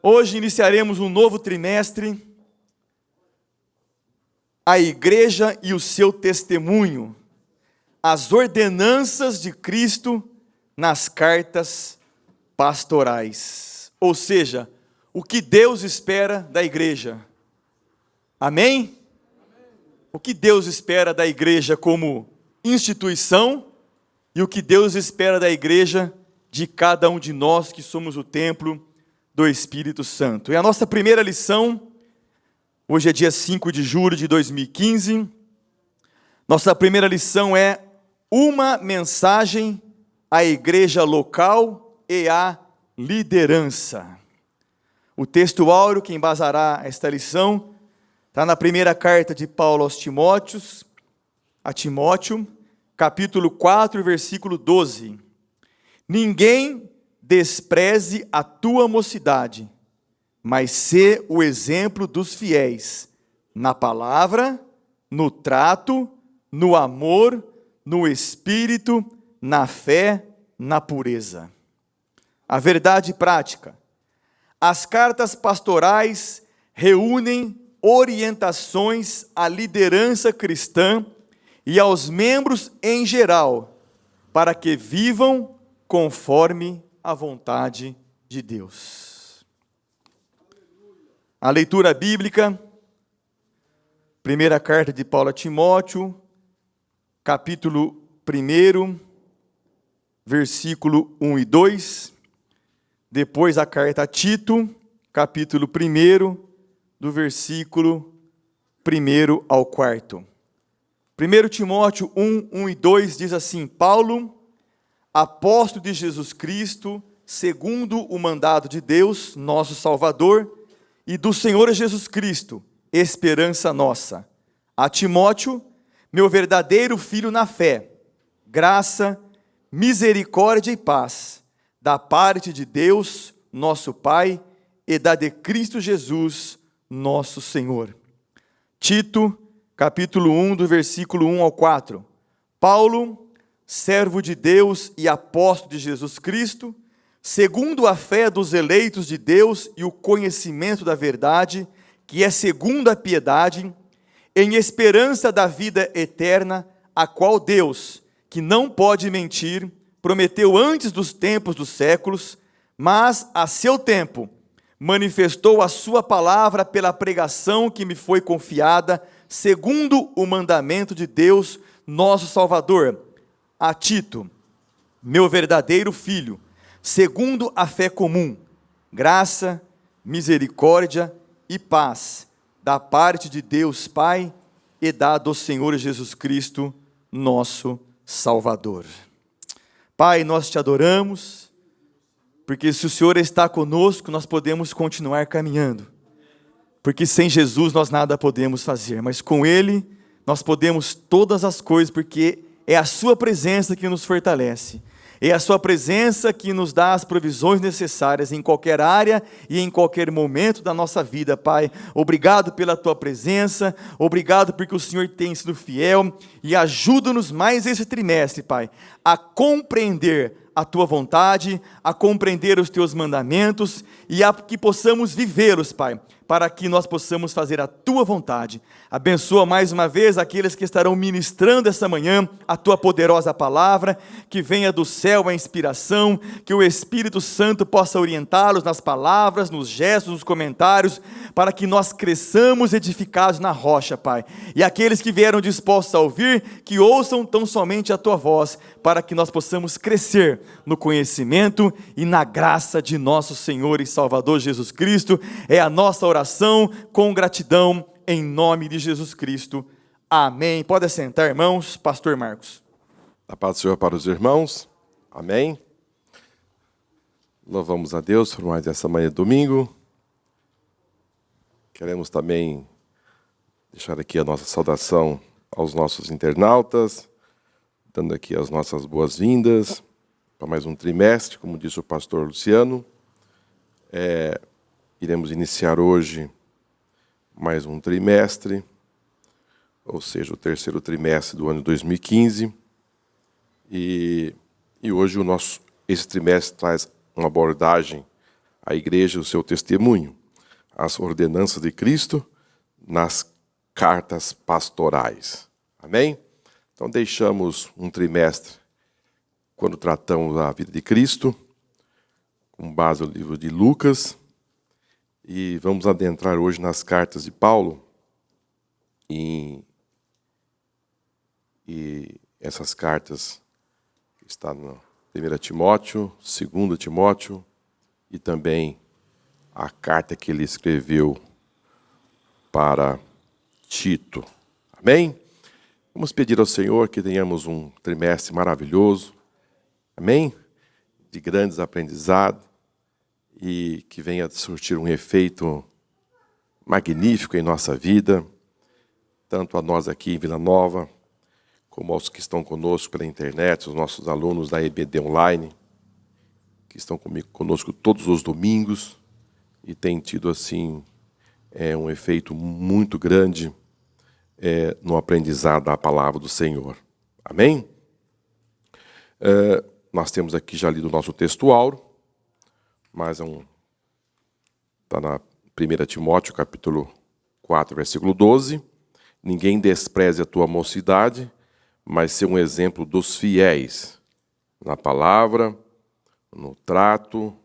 Hoje iniciaremos um novo trimestre, a igreja e o seu testemunho, as ordenanças de Cristo nas cartas pastorais. Ou seja, o que Deus espera da igreja. Amém? O que Deus espera da igreja como instituição e o que Deus espera da igreja de cada um de nós que somos o templo do Espírito Santo. E a nossa primeira lição, hoje é dia 5 de julho de 2015, nossa primeira lição é uma mensagem à igreja local e à liderança. O texto áureo que embasará esta lição está na primeira carta de Paulo a Timóteo, capítulo 4, versículo 12. Ninguém despreze a tua mocidade, mas sê o exemplo dos fiéis, na palavra, no trato, no amor, no espírito, na fé, na pureza. A verdade prática. As cartas pastorais reúnem orientações à liderança cristã e aos membros em geral, para que vivam conforme a vontade de Deus. A leitura bíblica, primeira carta de Paulo a Timóteo, capítulo 1, versículo 1 e 2, depois a carta a Tito, capítulo 1, do versículo 1 ao 4. 1 Timóteo 1 e 2 diz assim: Paulo, apóstolo de Jesus Cristo, segundo o mandado de Deus, nosso Salvador, e do Senhor Jesus Cristo, esperança nossa. A Timóteo, meu verdadeiro filho na fé, graça, misericórdia e paz, da parte de Deus, nosso Pai, e da de Cristo Jesus, nosso Senhor. Tito, capítulo 1, do versículo 1 ao 4. Paulo, servo de Deus e apóstolo de Jesus Cristo, segundo a fé dos eleitos de Deus e o conhecimento da verdade, que é segundo a piedade, em esperança da vida eterna, a qual Deus, que não pode mentir, prometeu antes dos tempos dos séculos, mas a seu tempo manifestou a sua palavra pela pregação que me foi confiada, segundo o mandamento de Deus, nosso Salvador. A Tito, meu verdadeiro filho, segundo a fé comum, graça, misericórdia e paz, da parte de Deus Pai e da do Senhor Jesus Cristo, nosso Salvador. Pai, nós te adoramos, porque se o Senhor está conosco, nós podemos continuar caminhando, porque sem Jesus nós nada podemos fazer, mas com Ele nós podemos todas as coisas, porque é a sua presença que nos fortalece. É a sua presença que nos dá as provisões necessárias em qualquer área e em qualquer momento da nossa vida, Pai. Obrigado pela tua presença, obrigado porque o Senhor tem sido fiel e ajuda-nos mais esse trimestre, Pai, a compreender a tua vontade, a compreender os teus mandamentos e a que possamos vivê-los, Pai, para que nós possamos fazer a tua vontade. Abençoa mais uma vez aqueles que estarão ministrando essa manhã a tua poderosa palavra, que venha do céu a inspiração, que o Espírito Santo possa orientá-los nas palavras, nos gestos, nos comentários, para que nós cresçamos edificados na rocha, Pai. E aqueles que vieram dispostos a ouvir, que ouçam tão somente a tua voz, para que nós possamos crescer no conhecimento e na graça de nosso Senhor e Salvador Jesus Cristo. É a nossa oração com gratidão em nome de Jesus Cristo. Amém. Pode assentar, irmãos. Pastor Marcos. A paz do Senhor para os irmãos. Amém. Louvamos a Deus por mais essa manhã de domingo. Queremos também deixar aqui a nossa saudação aos nossos internautas, dando aqui as nossas boas-vindas para mais um trimestre, como disse o pastor Luciano. Iremos iniciar hoje mais um trimestre, ou seja, o terceiro trimestre do ano 2015. E hoje esse trimestre traz uma abordagem a igreja o seu testemunho, as ordenanças de Cristo nas cartas pastorais. Amém? Então deixamos um trimestre quando tratamos da vida de Cristo, com base no livro de Lucas, e vamos adentrar hoje nas cartas de Paulo, e essas cartas estão no 1 Timóteo, 2 Timóteo, e também a carta que ele escreveu para Tito. Amém? Vamos pedir ao Senhor que tenhamos um trimestre maravilhoso. Amém? De grandes aprendizados e que venha surtir um efeito magnífico em nossa vida, tanto a nós aqui em Vila Nova, como aos que estão conosco pela internet, os nossos alunos da EBD Online, que estão conosco todos os domingos e têm tido assim um efeito muito grande no aprendizado da palavra do Senhor. Amém? Nós temos aqui já lido o nosso texto áureo, mas está na 1 Timóteo, capítulo 4, versículo 12. Ninguém despreze a tua mocidade, mas ser um exemplo dos fiéis, na palavra, no trato,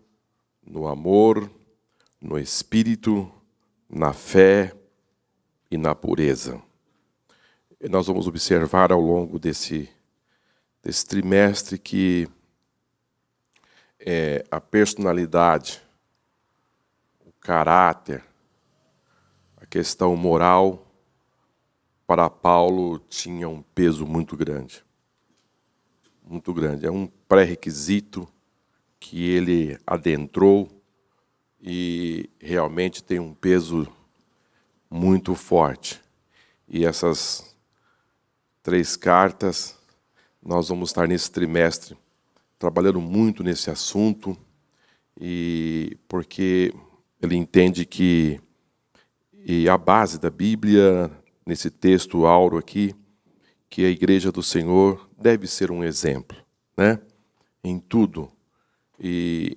no amor, no espírito, na fé e na pureza. E nós vamos observar ao longo desse trimestre que a personalidade, o caráter, a questão moral, para Paulo tinha um peso muito grande. Muito grande. É um pré-requisito que ele adentrou e realmente tem um peso muito forte. E essas 3 cartas, nós vamos estar nesse trimestre trabalhando muito nesse assunto, e porque ele entende que a base da Bíblia, nesse texto áureo aqui, que a igreja do Senhor deve ser um exemplo, né? Em tudo. E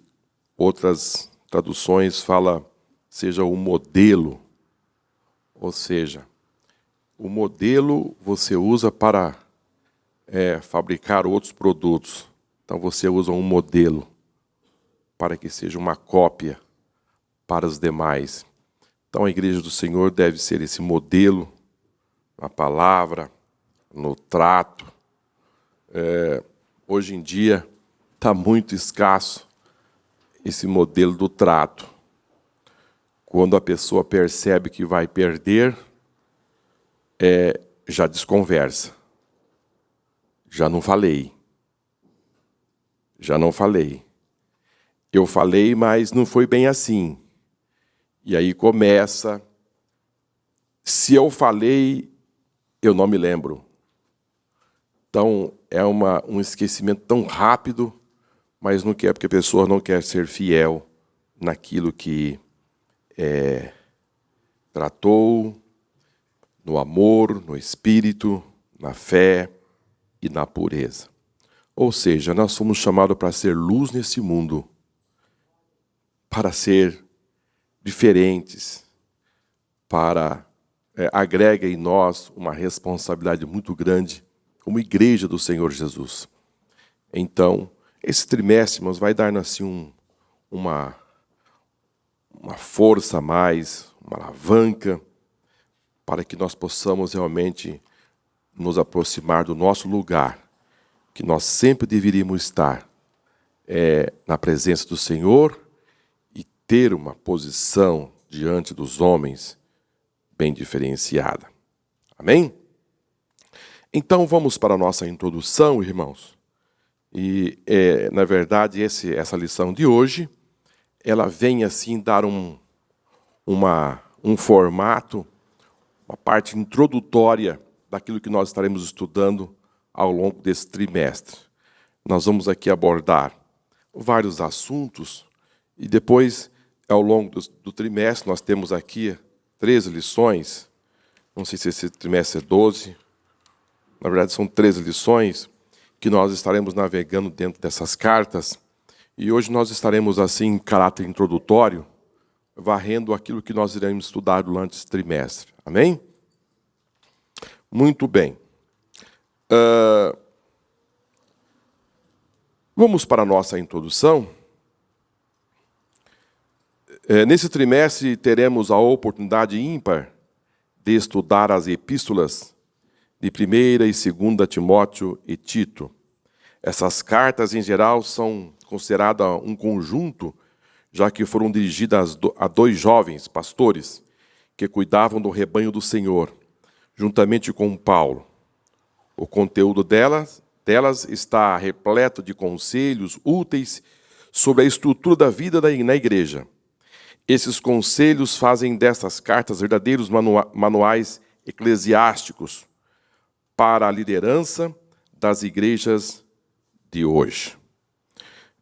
outras traduções falam, seja um modelo, ou seja, o modelo você usa para fabricar outros produtos. Então você usa um modelo para que seja uma cópia para os demais. Então a igreja do Senhor deve ser esse modelo na palavra, no trato. Hoje em dia está muito escasso esse modelo do trato. Quando a pessoa percebe que vai perder, já desconversa. Já não falei. Eu falei, mas não foi bem assim. E aí começa, se eu falei, eu não me lembro. Então, é um esquecimento tão rápido, mas não quer, porque a pessoa não quer ser fiel naquilo que tratou, no amor, no espírito, na fé e na pureza. Ou seja, nós somos chamados para ser luz nesse mundo, para ser diferentes, para agrega em nós uma responsabilidade muito grande como igreja do Senhor Jesus. Então, esse trimestre nos vai dar assim uma força a mais, uma alavanca, para que nós possamos realmente nos aproximar do nosso lugar, que nós sempre deveríamos estar na presença do Senhor e ter uma posição diante dos homens bem diferenciada. Amém? Então vamos para a nossa introdução, irmãos. E, na verdade, essa lição de hoje, ela vem assim dar um formato, uma parte introdutória daquilo que nós estaremos estudando ao longo desse trimestre. Nós vamos aqui abordar vários assuntos e depois, ao longo do trimestre, nós temos aqui 13 lições. Não sei se esse trimestre é 12. Na verdade, são 13 lições que nós estaremos navegando dentro dessas cartas, E hoje nós estaremos, assim, em caráter introdutório, varrendo aquilo que nós iremos estudar durante esse trimestre. Amém? Muito bem. Vamos para a nossa introdução. Nesse trimestre teremos a oportunidade ímpar de estudar as epístolas de 1ª e 2ª Timóteo e Tito. Essas cartas, em geral, são consideradas um conjunto, já que foram dirigidas a 2 jovens pastores que cuidavam do rebanho do Senhor, juntamente com Paulo. O conteúdo delas está repleto de conselhos úteis sobre a estrutura da vida na igreja. Esses conselhos fazem destas cartas verdadeiros manuais eclesiásticos para a liderança das igrejas de hoje.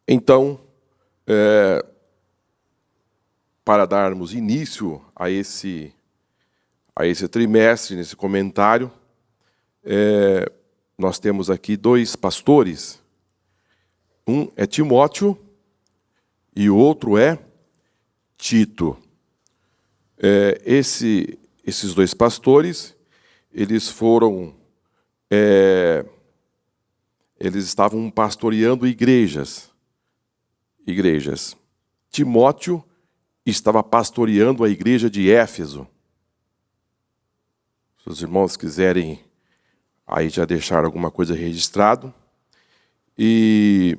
Então, para darmos início a esse trimestre, nesse comentário, nós temos aqui 2 pastores. Um é Timóteo e o outro é Tito. Esses 2 pastores, eles estavam pastoreando igrejas. Timóteo estava pastoreando a igreja de Éfeso. Se os irmãos quiserem aí já deixar alguma coisa registrado. E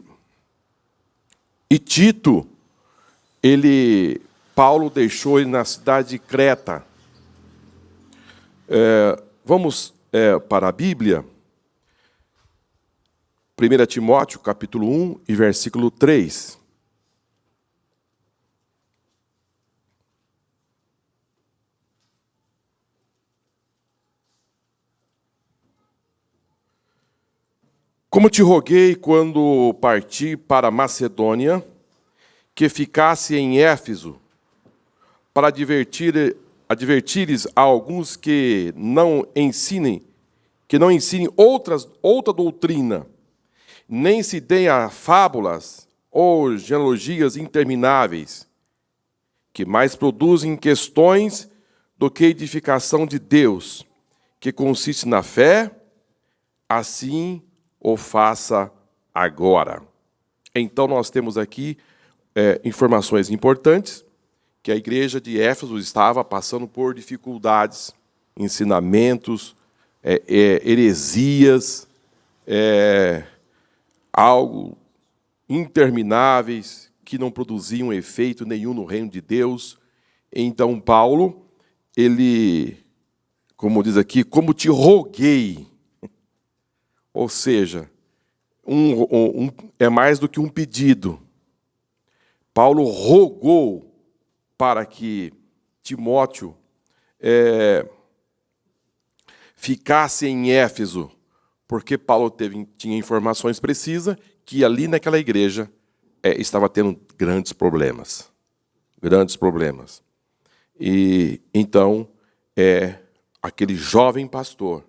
Tito, Paulo deixou ele na cidade de Creta. Vamos para a Bíblia. 1 Timóteo, capítulo 1 e versículo 3. Como te roguei quando parti para Macedônia, que ficasse em Éfeso, para advertires a alguns que não ensinem outra doutrina, nem se deem a fábulas ou genealogias intermináveis, que mais produzem questões do que edificação de Deus, que consiste na fé, assim o faça agora. Então, nós temos aqui informações importantes, que a igreja de Éfeso estava passando por dificuldades, ensinamentos, heresias, algo intermináveis, que não produziam efeito nenhum no reino de Deus. Então, Paulo, ele, como diz aqui, como te roguei. Ou seja, é mais do que um pedido. Paulo rogou para que Timóteo ficasse em Éfeso, porque Paulo tinha informações precisas que ali naquela igreja estava tendo grandes problemas. E então, aquele jovem pastor,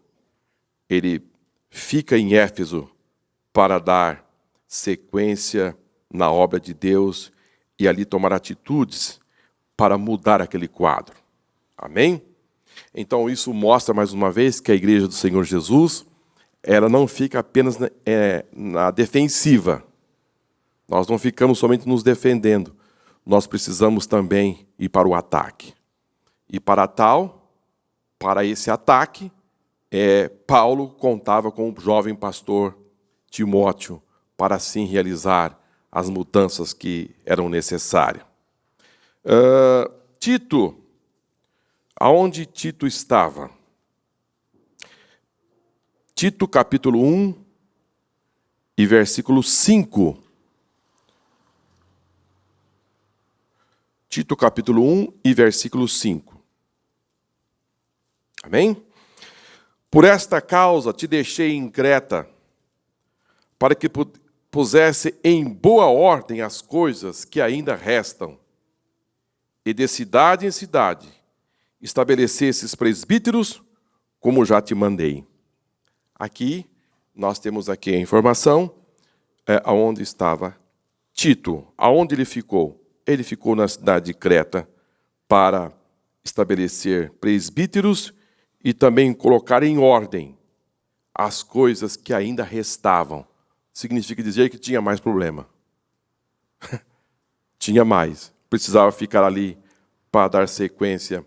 ele fica em Éfeso para dar sequência na obra de Deus e ali tomar atitudes para mudar aquele quadro. Amém? Então, isso mostra, mais uma vez, que a igreja do Senhor Jesus, ela não fica apenas na defensiva. Nós não ficamos somente nos defendendo. Nós precisamos também ir para o ataque. E para esse ataque, Paulo contava com o jovem pastor Timóteo para assim realizar as mudanças que eram necessárias. Tito, aonde Tito estava? Tito, capítulo 1 e versículo 5. Tito, capítulo 1 e versículo 5. Amém? Por esta causa te deixei em Creta, para que pusesse em boa ordem as coisas que ainda restam, e de cidade em cidade estabelecesses presbíteros, como já te mandei. Aqui, nós temos aqui a informação aonde estava Tito, aonde ele ficou? Ele ficou na cidade de Creta para estabelecer presbíteros e também colocar em ordem as coisas que ainda restavam. Significa dizer que tinha mais problema. Tinha mais. Precisava ficar ali para dar sequência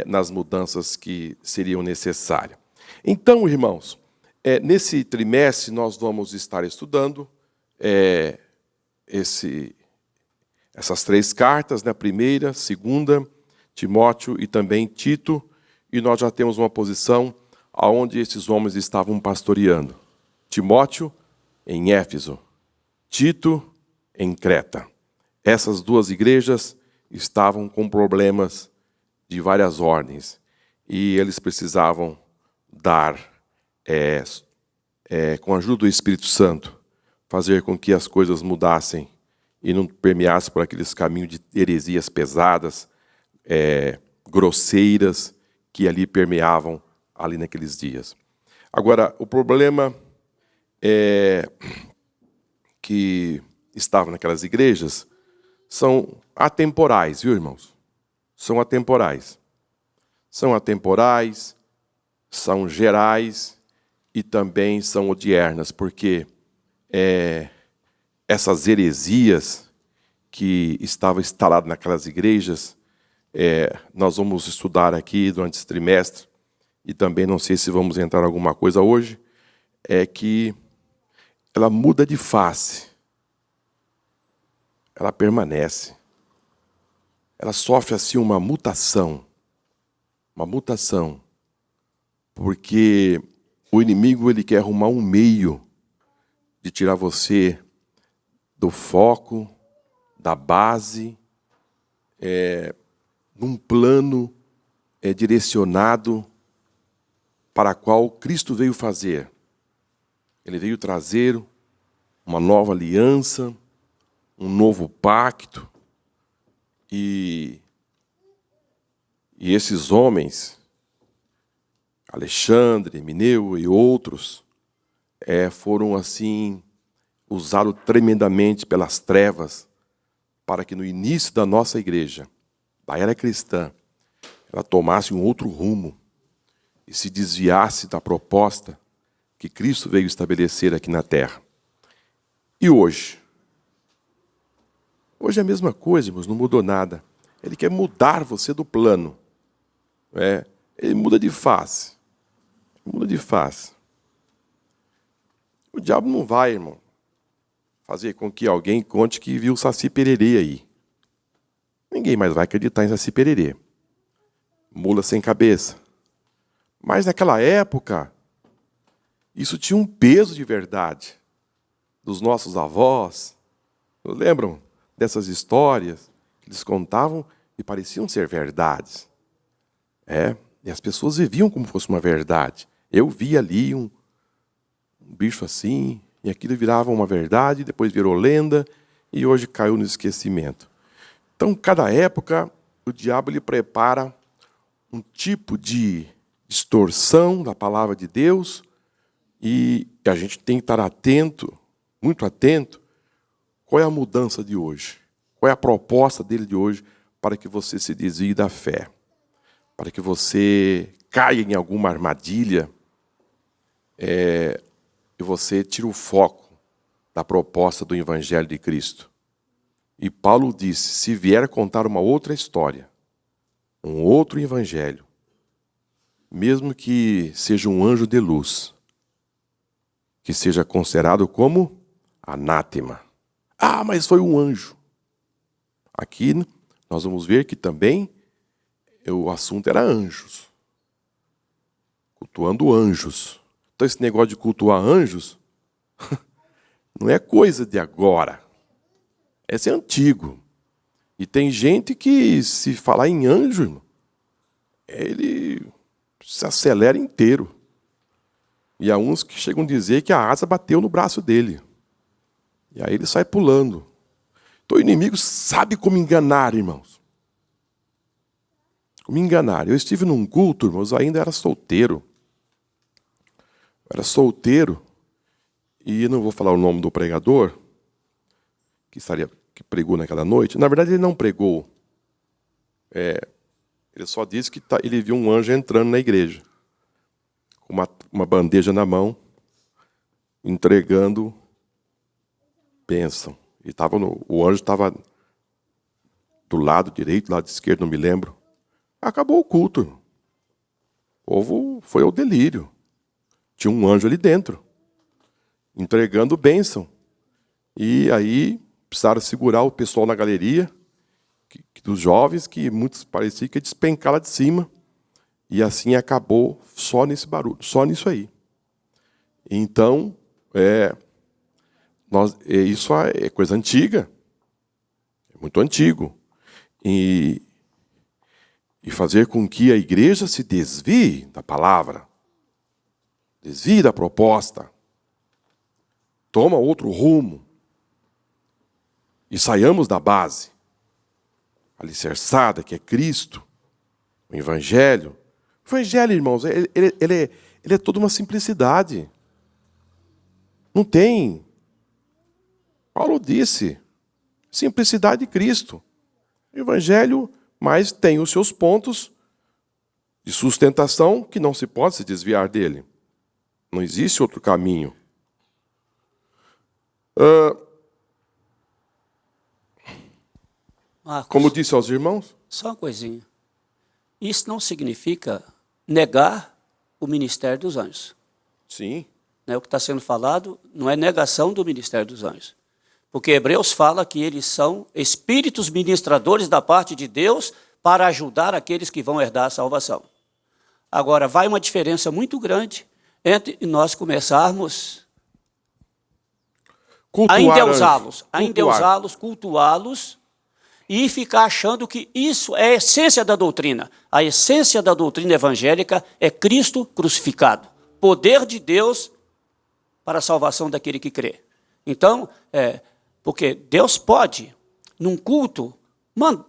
nas mudanças que seriam necessárias. Então, irmãos, nesse trimestre nós vamos estar estudando essas 3 cartas, né? Primeira, segunda, Timóteo e também Tito, e nós já temos uma posição aonde esses homens estavam pastoreando. Timóteo em Éfeso, Tito em Creta. Essas 2 igrejas estavam com problemas de várias ordens e eles precisavam dar, com a ajuda do Espírito Santo, fazer com que as coisas mudassem e não permeassem por aqueles caminhos de heresias pesadas, grosseiras, que ali permeavam ali naqueles dias. Agora, o problema que estava naquelas igrejas são atemporais, viu, irmãos? São atemporais. São atemporais, são gerais e também são odiernas, porque essas heresias que estavam instaladas naquelas igrejas, nós vamos estudar aqui durante esse trimestre, e também não sei se vamos entrar em alguma coisa hoje, é que ela muda de face. Ela permanece. Ela sofre assim uma mutação. Uma mutação. Porque o inimigo ele quer arrumar um meio de tirar você do foco, da base, num plano direcionado para a qual Cristo veio fazer. Ele veio trazer uma nova aliança, um novo pacto, e esses homens, Alexandre, Mineu e outros, foram assim usados tremendamente pelas trevas para que no início da nossa igreja, da era cristã, ela tomasse um outro rumo e se desviasse da proposta que Cristo veio estabelecer aqui na terra. E hoje? Hoje é a mesma coisa, irmãos, não mudou nada. Ele quer mudar você do plano. Ele muda de face. Muda de face. O diabo não vai, irmão, fazer com que alguém conte que viu Saci Pererê aí. Ninguém mais vai acreditar em Saci Pererê. Mula sem cabeça. Mas naquela época, isso tinha um peso de verdade. Dos nossos avós. Lembram dessas histórias que eles contavam e pareciam ser verdades? E as pessoas viviam como fosse uma verdade. Eu vi ali um bicho assim, e aquilo virava uma verdade, depois virou lenda, e hoje caiu no esquecimento. Então, cada época, o diabo ele prepara um tipo de distorção da palavra de Deus, e a gente tem que estar atento, muito atento, qual é a mudança de hoje, qual é a proposta dele de hoje para que você se desvie da fé, para que você caia em alguma armadilha, e você tira o foco da proposta do Evangelho de Cristo. E Paulo disse, se vier contar uma outra história, um outro Evangelho, mesmo que seja um anjo de luz, que seja considerado como anátema. Ah, mas foi um anjo. Aqui nós vamos ver que também o assunto era anjos. Cultuando anjos. Então esse negócio de cultuar anjos não é coisa de agora. Esse é antigo. E tem gente que, se falar em anjo, irmão, ele se acelera inteiro. E há uns que chegam a dizer que a asa bateu no braço dele. E aí ele sai pulando. Então o inimigo sabe como enganar, irmãos. Como enganar. Eu estive num culto, irmãos, eu ainda era solteiro. Eu era solteiro. E não vou falar o nome do pregador. que pregou naquela noite. Na verdade, ele não pregou. Ele só disse que ele viu um anjo entrando na igreja, com uma bandeja na mão, entregando bênção. O anjo estava do lado direito, do lado esquerdo, não me lembro. Acabou o culto. O povo foi ao delírio. Tinha um anjo ali dentro, entregando bênção. E aí precisaram segurar o pessoal na galeria, dos jovens, que muitos pareciam que ia despencar lá de cima. E assim acabou só nesse barulho, só nisso aí. Então, isso é coisa antiga, é muito antigo. E fazer com que a igreja se desvie da palavra, desvie da proposta, toma outro rumo, e saiamos da base alicerçada, que é Cristo, o Evangelho. O Evangelho, irmãos, ele é toda uma simplicidade. Não tem. Paulo disse, simplicidade de Cristo. O Evangelho, mas tem os seus pontos de sustentação que não se pode se desviar dele. Não existe outro caminho. Marcos, Como disse aos irmãos, só uma coisinha. Isso não significa negar o ministério dos anjos. sim, Né? O que está sendo falado não é negação do ministério dos anjos. Porque Hebreus fala que eles são espíritos ministradores da parte de Deus para ajudar aqueles que vão herdar a salvação. Agora, vai uma diferença muito grande entre nós começarmos a endeusá-los, cultuá-los, e ficar achando que isso é a essência da doutrina. A essência da doutrina evangélica é Cristo crucificado. Poder de Deus para a salvação daquele que crê. Então, porque Deus pode, num culto,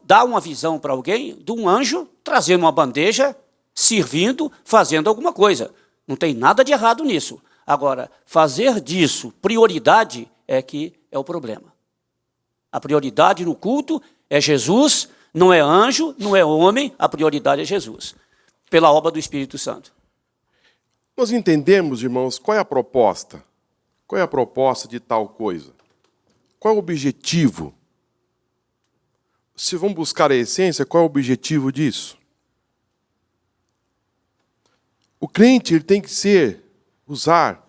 dar uma visão para alguém de um anjo trazendo uma bandeja, servindo, fazendo alguma coisa. Não tem nada de errado nisso. Agora, fazer disso prioridade é que é o problema. A prioridade no culto é Jesus, não é anjo, não é homem, a prioridade é Jesus, pela obra do Espírito Santo. nós entendemos, irmãos, qual é a proposta? Qual é a proposta de tal coisa? Qual é o objetivo? Se vamos buscar a essência, qual é o objetivo disso? O crente ele tem que usar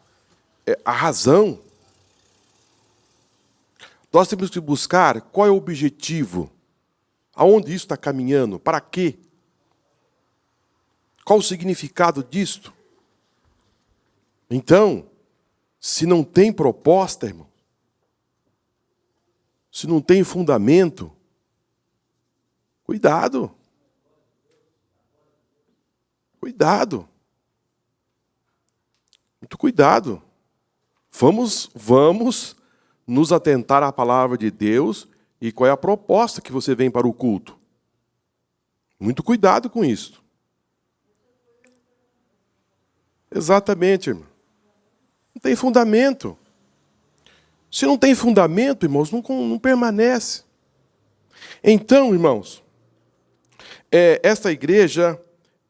a razão. Nós temos que buscar qual é o objetivo, aonde isso está caminhando, para quê? Qual o significado disto? Então, se não tem proposta, irmão, se não tem fundamento, cuidado. Cuidado. Muito cuidado. Vamos nos atentar à palavra de Deus e qual é a proposta que você vem para o culto. Muito cuidado com isso. Exatamente, irmão. Não tem fundamento. Se não tem fundamento, irmãos, não permanece. Então, irmãos, esta igreja,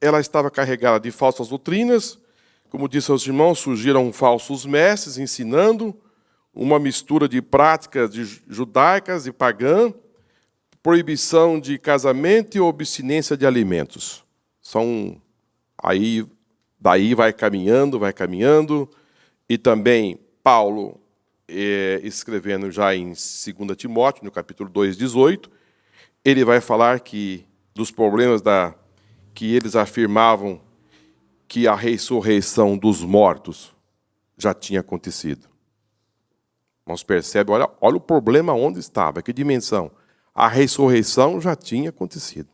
ela estava carregada de falsas doutrinas. Como disse aos irmãos, surgiram falsos mestres ensinando uma mistura de práticas judaicas e pagã, proibição de casamento e obstinência de alimentos. Daí vai caminhando, e também Paulo, escrevendo já em 2 Timóteo, no capítulo 2, 18, ele vai falar dos problemas que eles afirmavam que a ressurreição dos mortos já tinha acontecido. Nós percebemos, olha o problema onde estava, que dimensão. A ressurreição já tinha acontecido.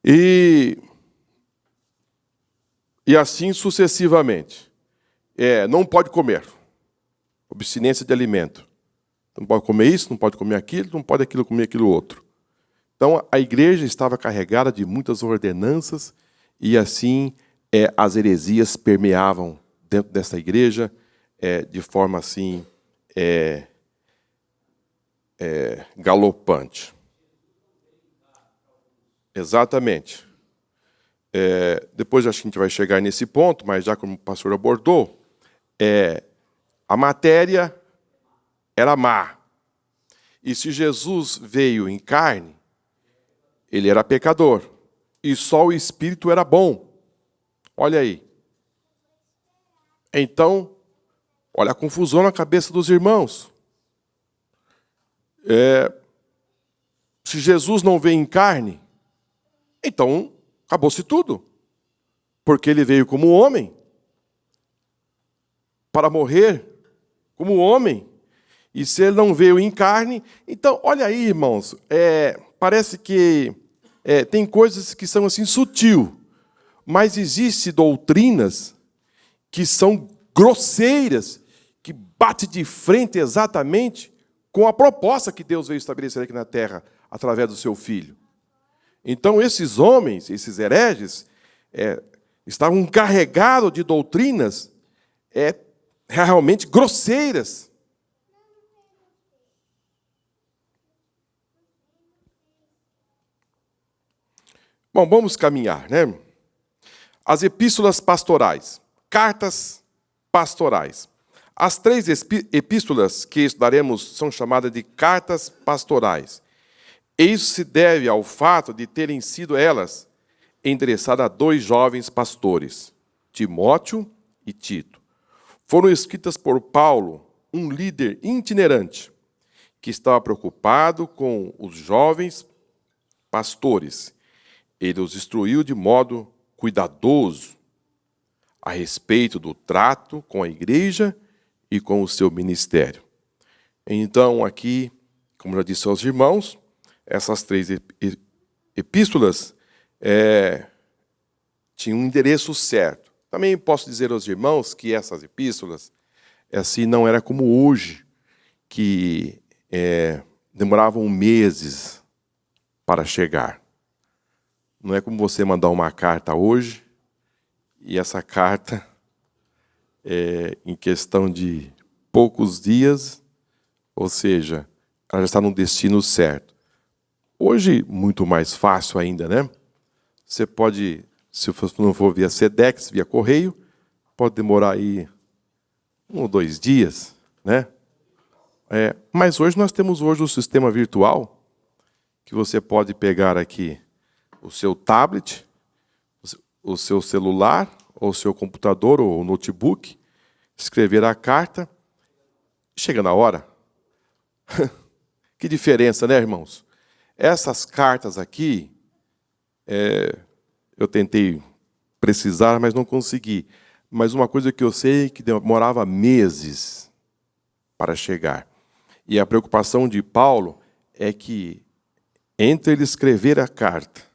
E assim sucessivamente. Não pode comer. Abstinência de alimento. Não pode comer isso, não pode comer aquilo, não pode comer aquilo outro. Então, a igreja estava carregada de muitas ordenanças e assim as heresias permeavam dentro dessa igreja de forma assim galopante. Exatamente. Depois acho que a gente vai chegar nesse ponto, mas já como o pastor abordou, a matéria era má. E se Jesus veio em carne, ele era pecador. E só o Espírito era bom. Olha aí. Então, olha a confusão na cabeça dos irmãos. Se Jesus não veio em carne, então acabou-se tudo. Porque ele veio como homem, para morrer como homem. E se ele não veio em carne, então, olha aí, irmãos, parece que tem coisas que são assim sutil, mas existem doutrinas que são grosseiras, que batem de frente exatamente com a proposta que Deus veio estabelecer aqui na terra através do seu Filho. Então, esses homens, esses hereges, estavam carregados de doutrinas realmente grosseiras. Bom, vamos caminhar, né? As epístolas pastorais, cartas pastorais. As 3 epístolas que estudaremos são chamadas de cartas pastorais. Isso se deve ao fato de terem sido elas endereçadas a 2 jovens pastores, Timóteo e Tito. Foram escritas por Paulo, um líder itinerante, que estava preocupado com os jovens pastores. Ele os instruiu de modo cuidadoso a respeito do trato com a igreja e com o seu ministério. Então, aqui, como já disse aos irmãos, essas 3 epístolas tinham um endereço certo. Também posso dizer aos irmãos que essas epístolas assim, não era como hoje, que demoravam meses para chegar. Não é como você mandar uma carta hoje, e essa carta, em questão de poucos dias, ou seja, ela já está no destino certo. Hoje, muito mais fácil ainda, né? Você pode, se não for via Sedex, via correio, pode demorar aí 1 ou 2 dias, né? Mas hoje nós temos o sistema virtual, que você pode pegar aqui o seu tablet, o seu celular, ou o seu computador, ou notebook, escrever a carta, chega na hora. Que diferença, né, irmãos? Essas cartas aqui, eu tentei precisar, mas não consegui. Mas uma coisa que eu sei é que demorava meses para chegar. E a preocupação de Paulo é que, entre ele escrever a carta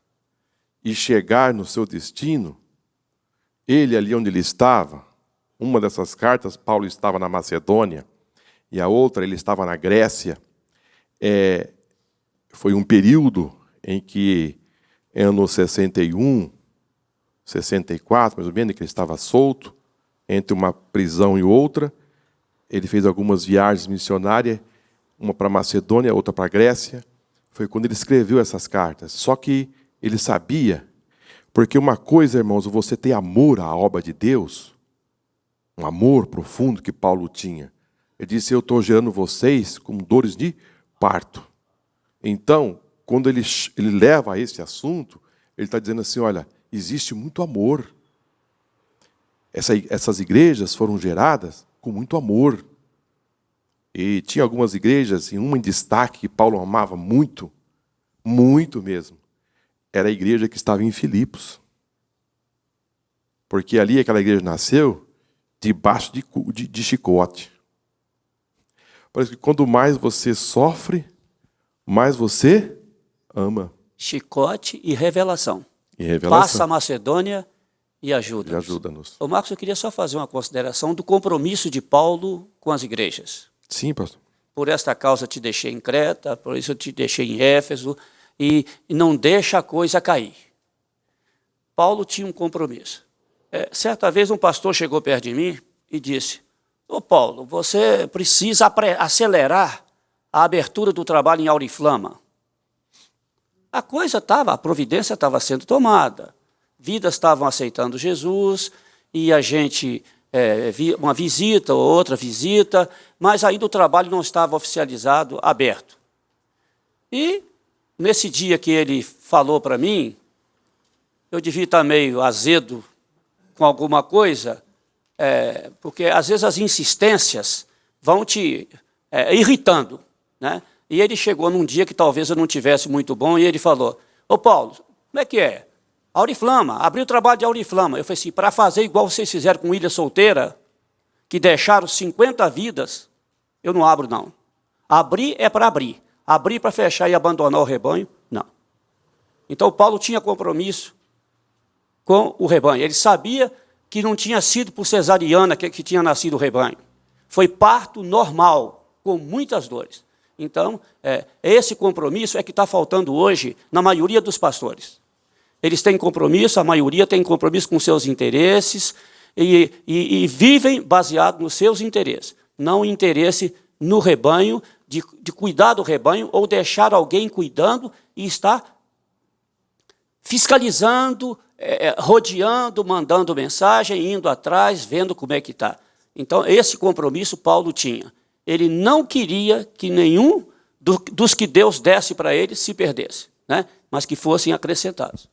e chegar no seu destino, ele ali onde ele estava, uma dessas cartas, Paulo estava na Macedônia, e a outra ele estava na Grécia. Foi um período em que, ano 61, 64, mais ou menos, que ele estava solto, entre uma prisão e outra. Ele fez algumas viagens missionárias, uma para a Macedônia, outra para a Grécia. Foi quando ele escreveu essas cartas. Só que ele sabia, porque uma coisa, irmãos, você tem amor à obra de Deus, um amor profundo que Paulo tinha. Ele disse, eu estou gerando vocês com dores de parto. Então, quando ele leva a esse assunto, ele está dizendo assim, olha, existe muito amor. Essas igrejas foram geradas com muito amor. E tinha algumas igrejas, e uma em destaque que Paulo amava muito, muito mesmo, era a igreja que estava em Filipos. Porque ali aquela igreja nasceu debaixo de chicote. Parece que quanto mais você sofre, mais você ama. Chicote e revelação. Revelação. Passa a Macedônia e ajuda-nos. Ajuda-nos. Ô Marcos, eu queria só fazer uma consideração do compromisso de Paulo com as igrejas. Sim, pastor. Por esta causa te deixei em Creta, por isso eu te deixei em Éfeso, e não deixa a coisa cair. Paulo tinha um compromisso. Certa vez um pastor chegou perto de mim e disse, ô Paulo, você precisa acelerar a abertura do trabalho em Auriflama. A coisa estava, a providência estava sendo tomada. Vidas estavam aceitando Jesus, e a gente, uma visita ou outra visita, mas ainda o trabalho não estava oficializado, aberto. E, nesse dia que ele falou para mim, eu devia estar meio azedo com alguma coisa, porque às vezes as insistências vão te irritando, né? E ele chegou num dia que talvez eu não tivesse muito bom, e ele falou, ô Paulo, como é que é? Auriflama, abri o trabalho de Auriflama. Eu falei assim, para fazer igual vocês fizeram com Ilha Solteira, que deixaram 50 vidas, eu não abro, não. Abrir é para abrir. Abrir para fechar e abandonar o rebanho, não. Então, Paulo tinha compromisso com o rebanho. Ele sabia que não tinha sido por cesariana que tinha nascido o rebanho. Foi parto normal, com muitas dores. Então, esse compromisso é que está faltando hoje na maioria dos pastores. Eles têm compromisso, a maioria tem compromisso com seus interesses e vivem baseado nos seus interesses, não interesse no rebanho, de cuidar do rebanho ou deixar alguém cuidando e estar fiscalizando, rodeando, mandando mensagem, indo atrás, vendo como é que está. Então, esse compromisso Paulo tinha. Ele não queria que nenhum dos que Deus desse para ele se perdesse, né? Mas que fossem acrescentados.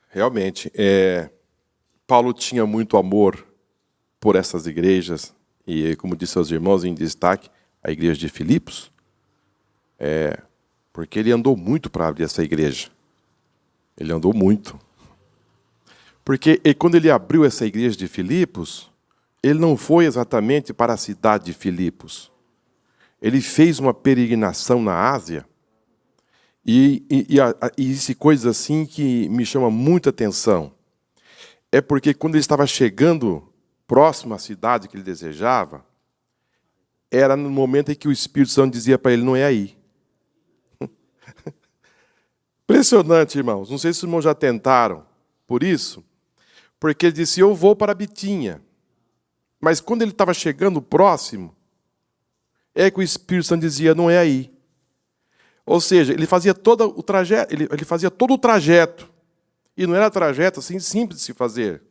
Realmente, Paulo tinha muito amor por essas igrejas, e como disse aos irmãos em destaque, a igreja de Filipos, porque ele andou muito para abrir essa igreja. Ele andou muito. Porque quando ele abriu essa igreja de Filipos, ele não foi exatamente para a cidade de Filipos. Ele fez uma peregrinação na Ásia, e existe coisas assim que me chamam muita atenção. É porque quando ele estava chegando próximo à cidade que ele desejava, era no momento em que o Espírito Santo dizia para ele, não é aí. Impressionante, irmãos. Não sei se os irmãos já tentaram por isso, porque ele disse, eu vou para Bitinha. Mas quando ele estava chegando próximo, é que o Espírito Santo dizia, não é aí. Ou seja, ele fazia todo o trajeto, ele fazia todo o trajeto. E não era trajeto assim simples de se fazer.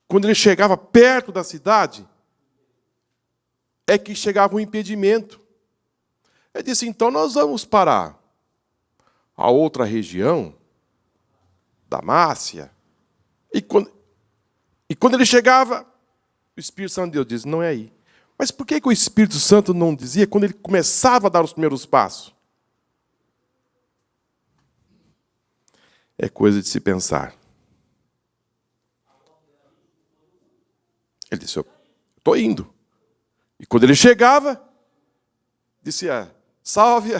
Quando ele chegava perto da cidade, é que chegava um impedimento. Ele disse, então nós vamos para a outra região, Damácia. E quando ele chegava, o Espírito Santo de Deus diz, não é aí. Mas por que o Espírito Santo não dizia quando ele começava a dar os primeiros passos? É coisa de se pensar. Ele disse, eu estou indo. E quando ele chegava, disse, salve,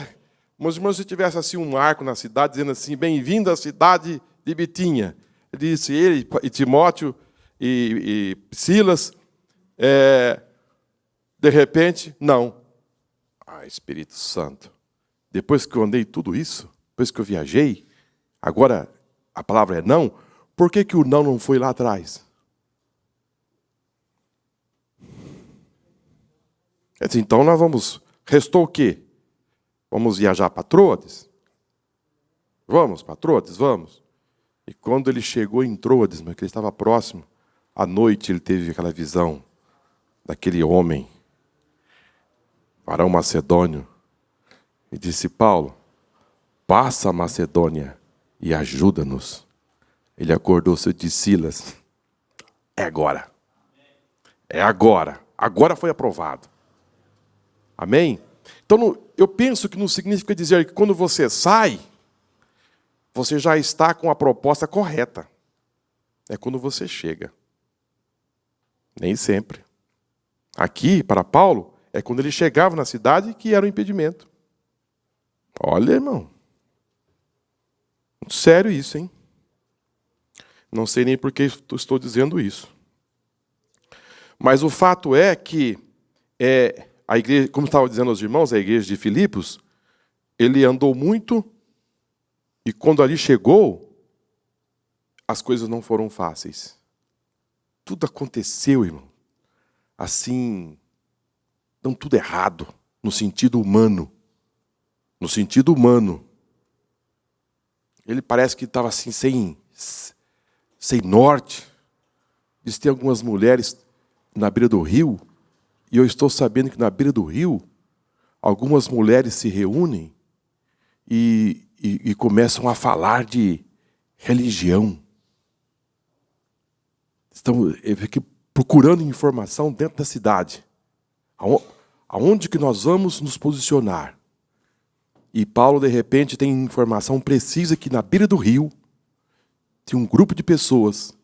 meus irmãos, se tivesse assim um arco na cidade, dizendo assim, bem-vindo à cidade de Bitinha. Ele disse, ele e Timóteo e Silas, de repente, não. Espírito Santo, depois que eu andei tudo isso, depois que eu viajei, agora a palavra é não, por que o não foi lá atrás? Então nós vamos, restou o quê? Vamos viajar para Troades? Vamos para Troades? Vamos. E quando ele chegou em Troades, mas que ele estava próximo, à noite ele teve aquela visão daquele homem, varão macedônio, e disse, Paulo, passa a Macedônia e ajuda-nos. Ele acordou-se e disse, Silas, é agora. É agora. Agora foi aprovado. Amém? Então, eu penso que não significa dizer que quando você sai, você já está com a proposta correta. É quando você chega. Nem sempre. Aqui, para Paulo, é quando ele chegava na cidade que era um impedimento. Olha, irmão. Muito sério isso, hein? Não sei nem por que estou dizendo isso. Mas o fato é que a igreja, como estava dizendo aos irmãos, a igreja de Filipos, ele andou muito e quando ali chegou, as coisas não foram fáceis. Tudo aconteceu, irmão. Assim, Então, tudo errado, no sentido humano. No sentido humano. Ele parece que estava assim, sem norte. Diz que tem algumas mulheres na beira do rio, e eu estou sabendo que na beira do rio, algumas mulheres se reúnem e começam a falar de religião. Estão aqui procurando informação dentro da cidade. Aonde que nós vamos nos posicionar? E Paulo, de repente, tem informação precisa que na beira do rio tem um grupo de pessoas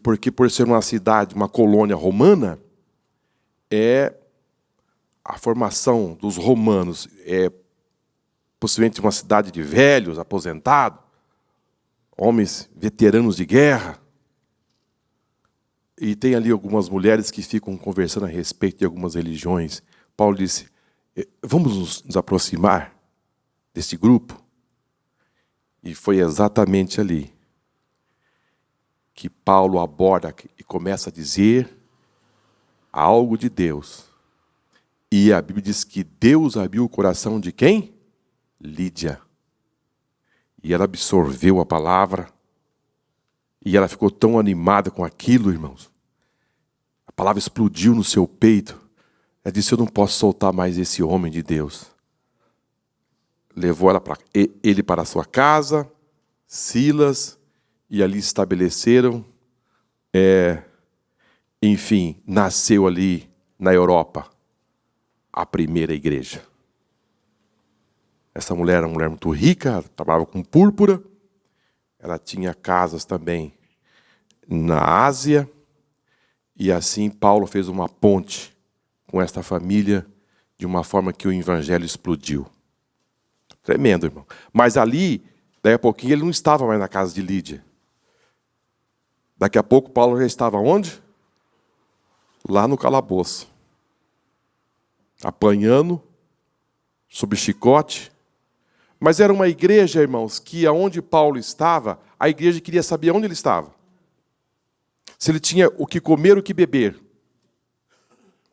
porque por ser uma cidade, uma colônia romana, a formação dos romanos é possivelmente uma cidade de velhos, aposentados, homens veteranos de guerra. E tem ali algumas mulheres que ficam conversando a respeito de algumas religiões. Paulo disse, vamos nos aproximar desse grupo? E foi exatamente ali que Paulo aborda e começa a dizer algo de Deus. E a Bíblia diz que Deus abriu o coração de quem? Lídia. E ela absorveu a palavra. E ela ficou tão animada com aquilo, irmãos. A palavra explodiu no seu peito. Ela disse, eu não posso soltar mais esse homem de Deus. Levou ele para a sua casa, Silas, e ali estabeleceram. Enfim, nasceu ali na Europa a primeira igreja. Essa mulher era uma mulher muito rica, trabalhava com púrpura. Ela tinha casas também na Ásia. E assim Paulo fez uma ponte com esta família de uma forma que o evangelho explodiu. Tremendo, irmão. Mas ali, daí a pouquinho, ele não estava mais na casa de Lídia. Daqui a pouco Paulo já estava onde? Lá no calabouço. Apanhando, sob chicote. Mas era uma igreja, irmãos, que aonde Paulo estava, a igreja queria saber onde ele estava. Se ele tinha o que comer, o que beber.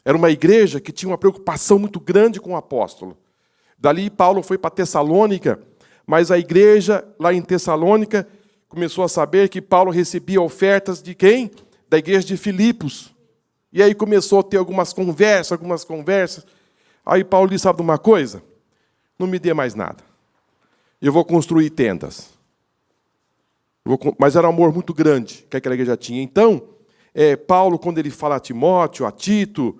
Era uma igreja que tinha uma preocupação muito grande com o apóstolo. Dali Paulo foi para Tessalônica, mas a igreja lá em Tessalônica começou a saber que Paulo recebia ofertas de quem? Da igreja de Filipos. E aí começou a ter algumas conversas. Aí Paulo disse, sabe de uma coisa? Não me dê mais nada. Eu vou construir tendas. Mas era um amor muito grande que aquela igreja tinha. Então, Paulo, quando ele fala a Timóteo, a Tito,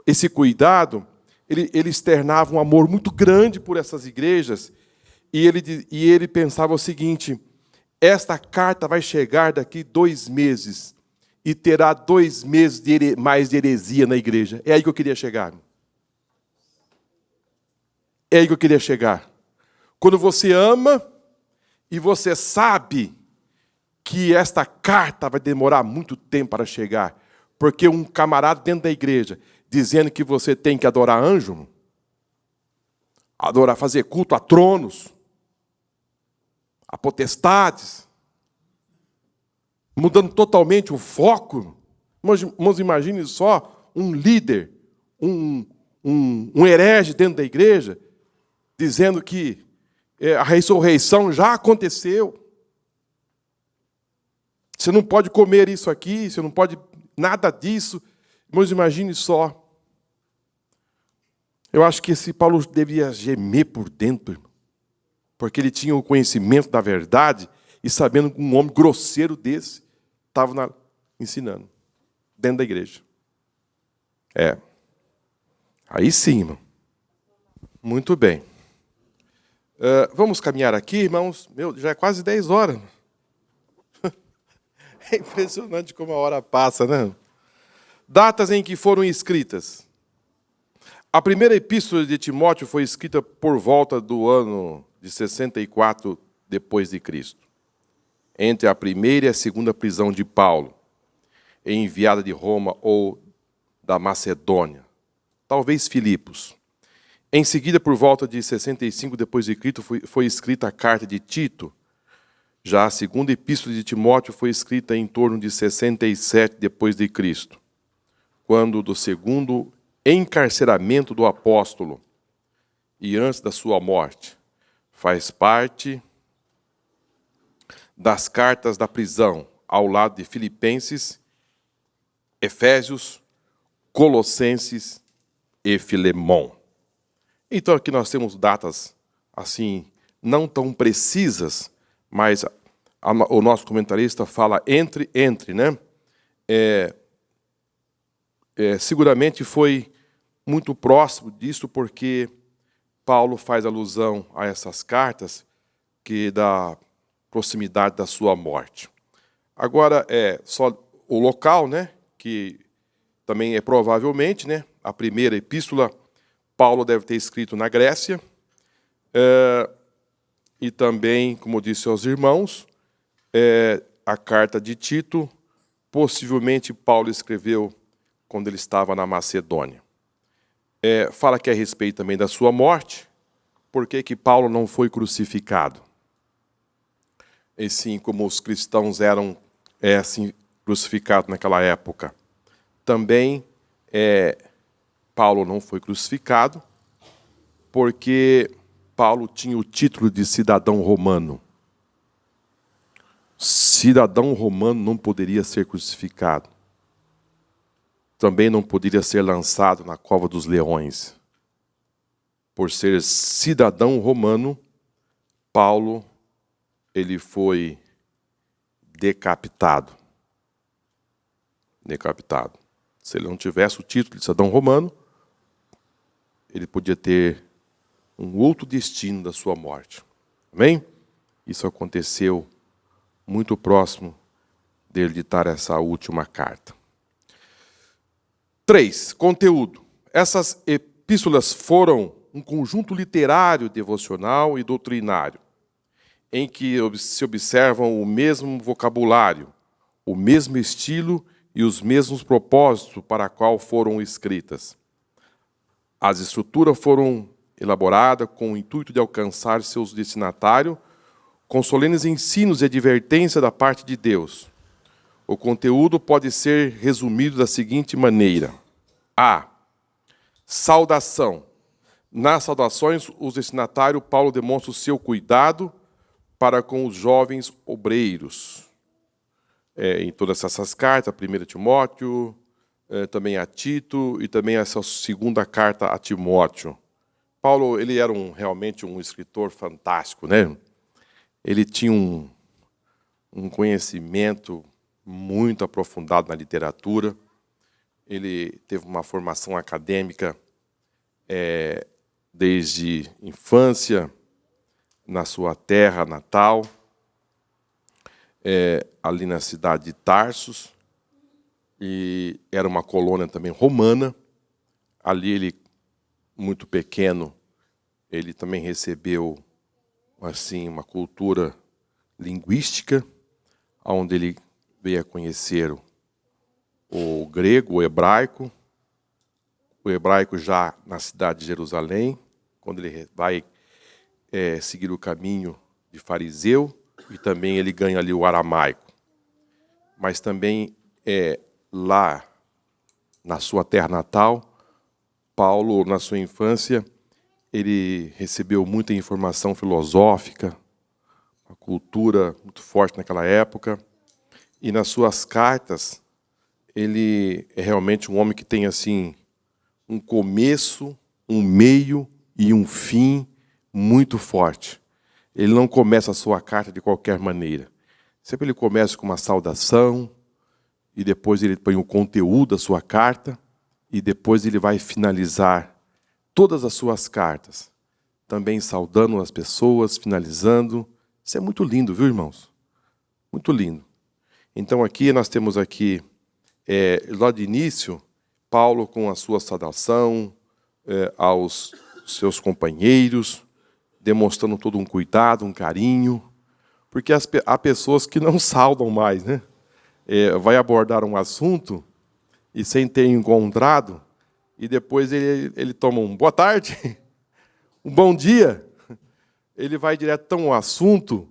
esse cuidado, ele externava um amor muito grande por essas igrejas. E ele pensava o seguinte, esta carta vai chegar daqui 2 meses e terá 2 meses mais de heresia na igreja. É aí que eu queria chegar. É aí que eu queria chegar. Quando você ama e você sabe que esta carta vai demorar muito tempo para chegar, porque um camarada dentro da igreja dizendo que você tem que adorar anjo, fazer culto a tronos, a potestades, mudando totalmente o foco. Irmãos, imagine só um líder, um herege dentro da igreja, dizendo que a ressurreição já aconteceu. Você não pode comer isso aqui, você não pode nada disso. Irmãos, imagine só. Eu acho que esse Paulo devia gemer por dentro, irmão, porque ele tinha o conhecimento da verdade e sabendo que um homem grosseiro desse estava ensinando dentro da igreja. Aí sim, irmão. Muito bem. Vamos caminhar aqui, irmãos. Já é quase 10 horas. É impressionante como a hora passa, né? Datas em que foram escritas. A primeira epístola de Timóteo foi escrita por volta do ano de 64 depois de Cristo. Entre a primeira e a segunda prisão de Paulo, enviada de Roma ou da Macedônia. Talvez Filipos. Em seguida, por volta de 65 depois de Cristo, foi escrita a carta de Tito. Já a segunda epístola de Timóteo foi escrita em torno de 67 depois de Cristo, quando do segundo encarceramento do apóstolo e antes da sua morte, faz parte das cartas da prisão, ao lado de Filipenses, Efésios, Colossenses e Filemão. Então aqui nós temos datas assim, não tão precisas, mas o nosso comentarista fala entre, né? Seguramente foi muito próximo disso, porque Paulo faz alusão a essas cartas que da proximidade da sua morte. Agora, só o local, né, que também é provavelmente, né, a primeira epístola, Paulo deve ter escrito na Grécia, e também, como disse aos irmãos, a carta de Tito, possivelmente Paulo escreveu quando ele estava na Macedônia. Fala que é a respeito também da sua morte. Por que Paulo não foi crucificado? E sim, como os cristãos eram assim, crucificados naquela época. Também Paulo não foi crucificado porque Paulo tinha o título de cidadão romano. Cidadão romano não poderia ser crucificado. Também não poderia ser lançado na cova dos leões. Por ser cidadão romano, Paulo ele foi decapitado. Decapitado. Se ele não tivesse o título de cidadão romano, ele podia ter um outro destino da sua morte. Amém? Isso aconteceu muito próximo dele ditar essa última carta. 3. Conteúdo. Essas epístolas foram um conjunto literário, devocional e doutrinário, em que se observam o mesmo vocabulário, o mesmo estilo e os mesmos propósitos para qual foram escritas. As estruturas foram elaboradas com o intuito de alcançar seus destinatários com solenes ensinos e advertência da parte de Deus. O conteúdo pode ser resumido da seguinte maneira. A. Saudação. Nas saudações, os destinatários, Paulo demonstra o seu cuidado para com os jovens obreiros. Em todas essas cartas, a 1 Timóteo, também a Tito e também essa segunda carta a Timóteo. Paulo ele era realmente um escritor fantástico, né? Ele tinha um conhecimento muito aprofundado na literatura. Ele teve uma formação acadêmica desde infância, na sua terra natal, ali na cidade de Tarsus, e era uma colônia também romana. Ali ele, muito pequeno, ele também recebeu assim uma cultura linguística, onde ele veio a conhecer o grego, o hebraico já na cidade de Jerusalém, quando ele vai seguir o caminho de fariseu, e também ele ganha ali o aramaico. Mas também lá na sua terra natal, Paulo, na sua infância, ele recebeu muita informação filosófica, uma cultura muito forte naquela época, e nas suas cartas, ele é realmente um homem que tem assim um começo, um meio e um fim muito forte. Ele não começa a sua carta de qualquer maneira. Sempre ele começa com uma saudação, e depois ele põe o conteúdo da sua carta, e depois ele vai finalizar todas as suas cartas, também saudando as pessoas, finalizando. Isso é muito lindo, viu, irmãos? Muito lindo. Então aqui nós temos aqui, lá de início, Paulo com a sua saudação aos seus companheiros, demonstrando todo um cuidado, um carinho, porque há pessoas que não saudam mais, né? Vai abordar um assunto e sem ter encontrado, e depois ele toma um boa tarde, um bom dia, ele vai direto tão ao assunto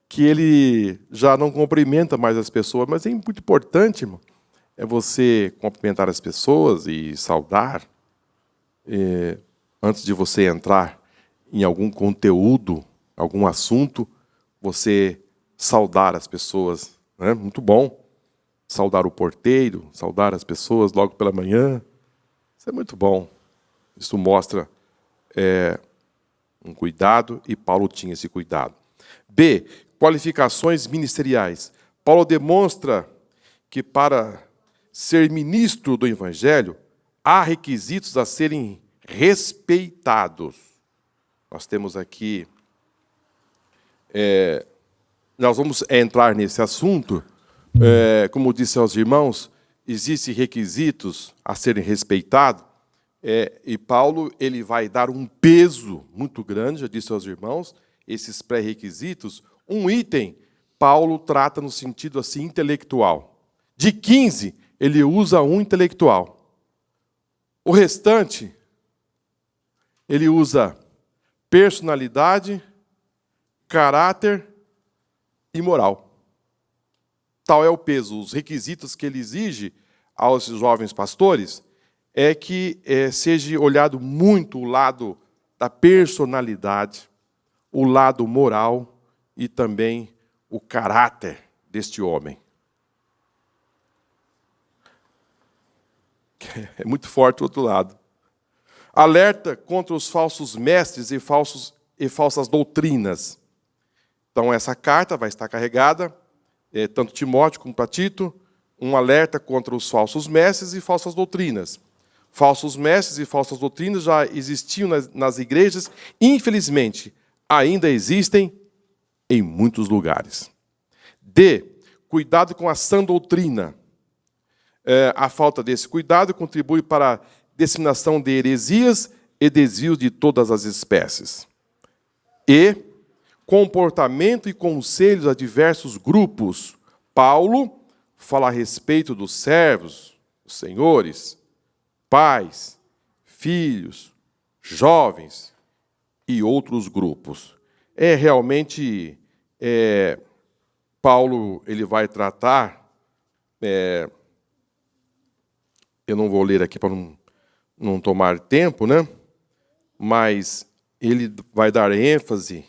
que ele já não cumprimenta mais as pessoas. Mas é muito importante, irmão, você cumprimentar as pessoas e saudar, antes de você entrar em algum conteúdo, algum assunto, você saudar as pessoas, né? Muito bom. Saudar o porteiro, saudar as pessoas logo pela manhã. Isso é muito bom. Isso mostra um cuidado, e Paulo tinha esse cuidado. B. Qualificações ministeriais. Paulo demonstra que para ser ministro do Evangelho, há requisitos a serem respeitados. Nós temos aqui... nós vamos entrar nesse assunto. Como disse aos irmãos, existem requisitos a serem respeitados, e Paulo ele vai dar um peso muito grande, já disse aos irmãos, esses pré-requisitos. Um item, Paulo trata no sentido assim intelectual. De 15, ele usa um intelectual. O restante, ele usa personalidade, caráter e moral. Tal é o peso. Os requisitos que ele exige aos jovens pastores é que seja olhado muito o lado da personalidade, o lado moral e também o caráter deste homem. É muito forte o outro lado. Alerta contra os falsos mestres e falsas doutrinas. Então, essa carta vai estar carregada, tanto Timóteo como para Tito, um alerta contra os falsos mestres e falsas doutrinas. Falsos mestres e falsas doutrinas já existiam nas igrejas, infelizmente, ainda existem em muitos lugares. D. Cuidado com a sã doutrina. A falta desse cuidado contribui para a disseminação de heresias e desvios de todas as espécies. E comportamento e conselhos a diversos grupos. Paulo fala a respeito dos servos, os senhores, pais, filhos, jovens e outros grupos. Realmente, Paulo ele vai tratar, eu não vou ler aqui para não tomar tempo, né? Mas ele vai dar ênfase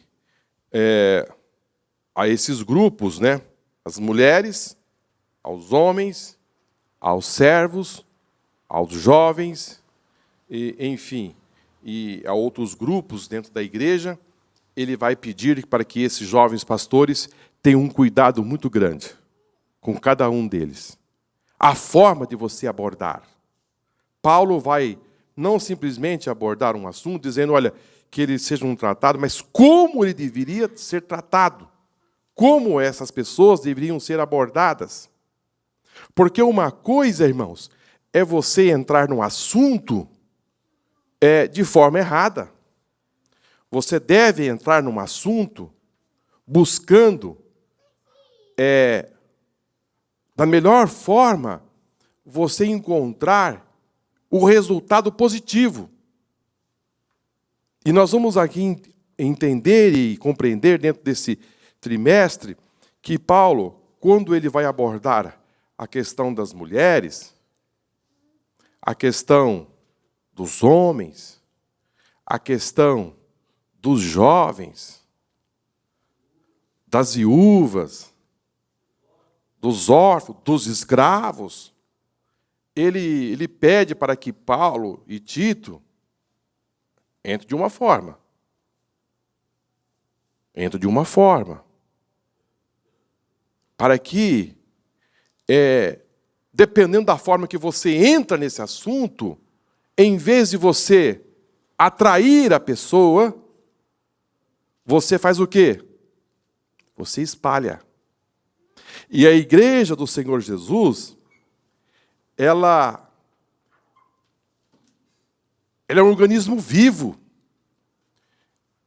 a esses grupos, né? As mulheres, aos homens, aos servos, aos jovens, enfim, e a outros grupos dentro da igreja. Ele vai pedir para que esses jovens pastores tenham um cuidado muito grande com cada um deles. A forma de você abordar. Paulo vai não simplesmente abordar um assunto dizendo, olha, que ele seja um tratado, mas como ele deveria ser tratado. Como essas pessoas deveriam ser abordadas. Porque uma coisa, irmãos, é você entrar num assunto de forma errada. Você deve entrar num assunto buscando, da melhor forma, você encontrar o resultado positivo. E nós vamos aqui entender e compreender dentro desse trimestre que Paulo, quando ele vai abordar a questão das mulheres, a questão dos homens, a questão dos jovens, das viúvas, dos órfãos, dos escravos, ele pede para que Paulo e Tito entrem de uma forma. Entrem de uma forma. Para que, dependendo da forma que você entra nesse assunto, em vez de você atrair a pessoa, você faz o quê? Você espalha. E a igreja do Senhor Jesus, ela é um organismo vivo.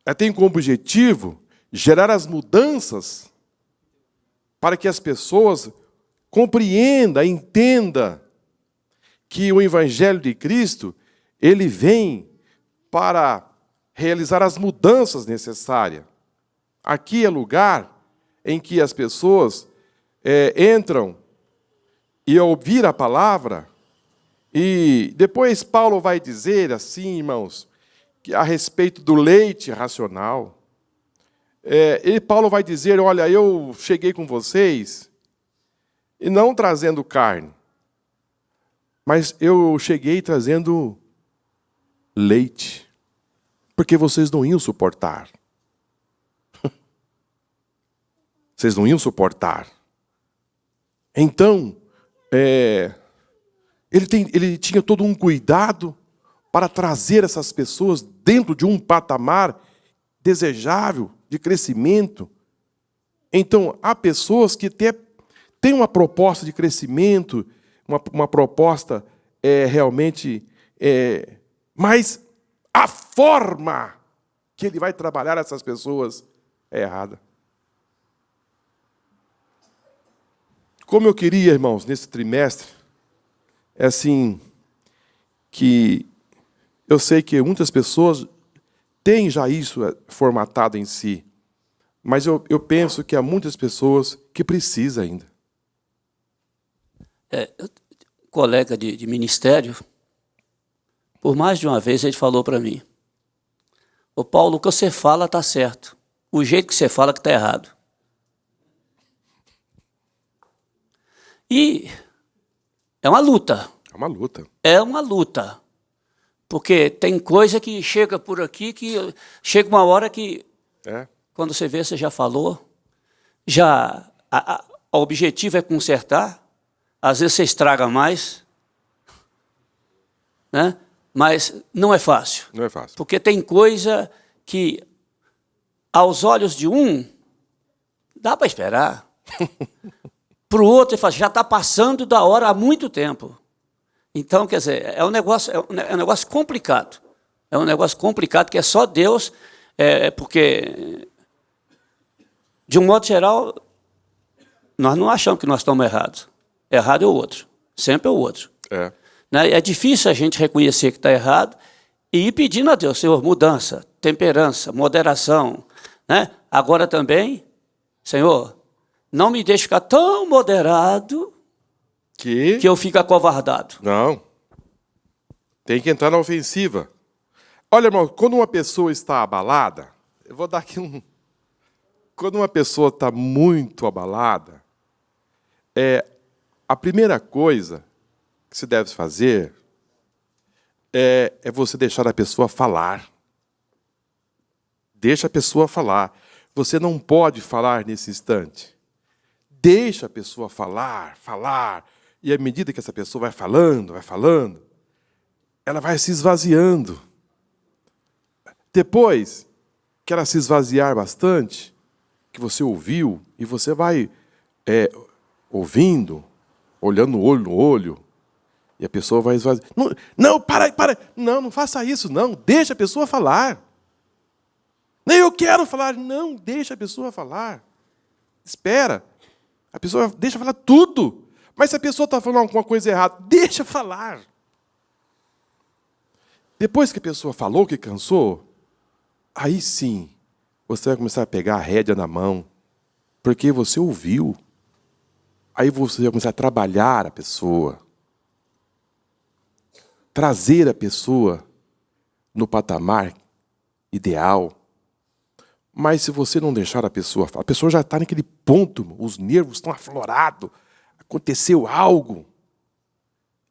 Ela tem como objetivo gerar as mudanças para que as pessoas compreendam, entendam que o Evangelho de Cristo, ele vem para realizar as mudanças necessárias. Aqui é lugar em que as pessoas entram e, ao ouvir a palavra, E depois Paulo vai dizer assim, irmãos, que a respeito do leite racional, Paulo vai dizer, olha, eu cheguei com vocês, e não trazendo carne, mas eu cheguei trazendo leite, porque vocês não iam suportar. Vocês não iam suportar. Então, ele tinha todo um cuidado para trazer essas pessoas dentro de um patamar desejável de crescimento. Então, há pessoas que têm uma proposta de crescimento, uma proposta realmente... mas a forma que ele vai trabalhar essas pessoas é errada. Como eu queria, irmãos, nesse trimestre, é assim, que eu sei que muitas pessoas têm já isso formatado em si, mas eu penso que há muitas pessoas que precisam ainda. Colega de ministério, por mais de uma vez ele falou para mim, ô Paulo, o que você fala está certo, o jeito que você fala que está errado. E é uma luta. É uma luta. É uma luta. Porque tem coisa que chega por aqui, que chega uma hora que, quando você vê, você já falou, o objetivo é consertar, às vezes você estraga mais, né? Mas não é fácil. Não é fácil. Porque tem coisa que, aos olhos de um, dá para esperar. Para o outro, ele fala, já está passando da hora há muito tempo. Então, quer dizer, é um negócio complicado. É um negócio complicado que é só Deus, porque, de um modo geral, nós não achamos que nós estamos errados. Errado é o outro. Sempre é o outro. É difícil a gente reconhecer que está errado e ir pedindo a Deus, Senhor, mudança, temperança, moderação. Né? Agora também, Senhor, não me deixe ficar tão moderado que eu fique acovardado. Não. Tem que entrar na ofensiva. Olha, irmão, quando uma pessoa está abalada, eu vou dar aqui Quando uma pessoa está muito abalada, a primeira coisa que se deve fazer é você deixar a pessoa falar. Deixa a pessoa falar. Você não pode falar nesse instante. Deixa a pessoa falar. E à medida que essa pessoa vai falando, ela vai se esvaziando. Depois que ela se esvaziar bastante, que você ouviu, e você vai ouvindo, olhando olho no olho, e a pessoa vai esvaziar. Não, para. Não faça isso, não. Deixa a pessoa falar. Nem eu quero falar. Não, deixa a pessoa falar. Espera. A pessoa deixa falar tudo. Mas se a pessoa está falando alguma coisa errada, deixa falar. Depois que a pessoa falou que cansou, aí sim, você vai começar a pegar a rédea na mão, porque você ouviu. Aí você vai começar a trabalhar a pessoa. Trazer a pessoa no patamar ideal. Mas se você não deixar a pessoa já está naquele ponto, os nervos estão aflorados, aconteceu algo,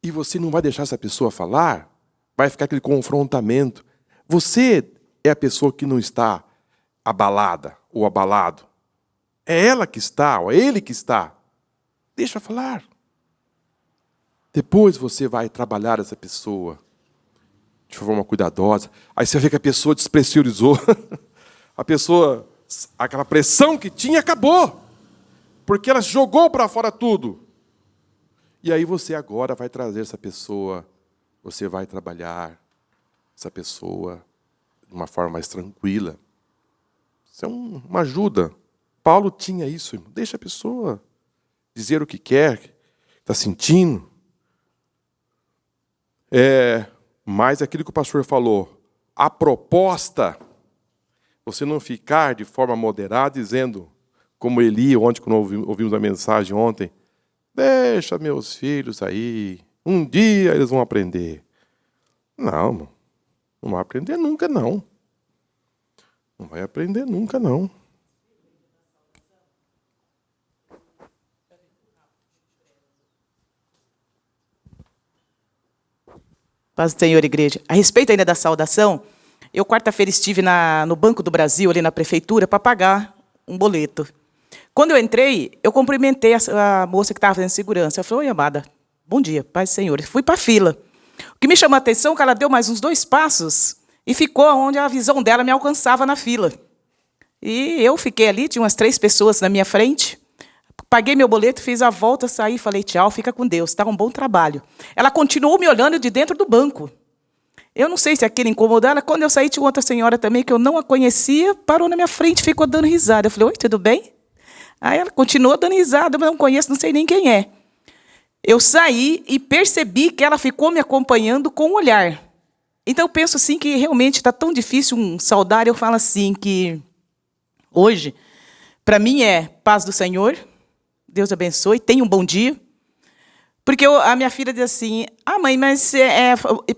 e você não vai deixar essa pessoa falar, vai ficar aquele confrontamento. Você é a pessoa que não está abalada ou abalado. É ela que está, ou é ele que está. Deixa falar. Depois você vai trabalhar essa pessoa de forma cuidadosa. Aí você vê que a pessoa despressurizou. A pessoa, aquela pressão que tinha, acabou. Porque ela jogou para fora tudo. E aí você agora vai trazer essa pessoa, você vai trabalhar essa pessoa de uma forma mais tranquila. Isso é uma ajuda. Paulo tinha isso, irmão. Deixa a pessoa dizer o que quer, está sentindo. Mas aquilo que o pastor falou, a proposta, você não ficar de forma moderada dizendo, como Eli, ontem, quando ouvimos a mensagem ontem, deixa meus filhos aí, Um dia eles vão aprender. Não, irmão. Não vai aprender nunca, não. Não vai aprender nunca, não. Paz do Senhor, igreja. A respeito ainda da saudação, eu quarta-feira estive no Banco do Brasil, ali na prefeitura, para pagar um boleto. Quando eu entrei, eu cumprimentei a moça que estava fazendo segurança. Eu falei, oi, amada, bom dia, paz do Senhor. Fui para a fila. O que me chamou a atenção é que ela deu mais uns 2 passos e ficou onde a visão dela me alcançava na fila. E eu fiquei ali, tinha umas 3 pessoas na minha frente. Paguei meu boleto, fiz a volta, saí, falei, tchau, fica com Deus, está um bom trabalho. Ela continuou me olhando de dentro do banco. Eu não sei se aquilo incomodou ela. Quando eu saí, tinha outra senhora também, que eu não a conhecia, parou na minha frente e ficou dando risada. Eu falei, oi, tudo bem? Aí ela continuou dando risada, eu não conheço, não sei nem quem é. Eu saí e percebi que ela ficou me acompanhando com o olhar. Então, eu penso assim que realmente está tão difícil saudar. Eu falo assim que hoje, para mim é paz do Senhor, Deus abençoe, tenha um bom dia. Porque a minha filha diz assim, mãe, mas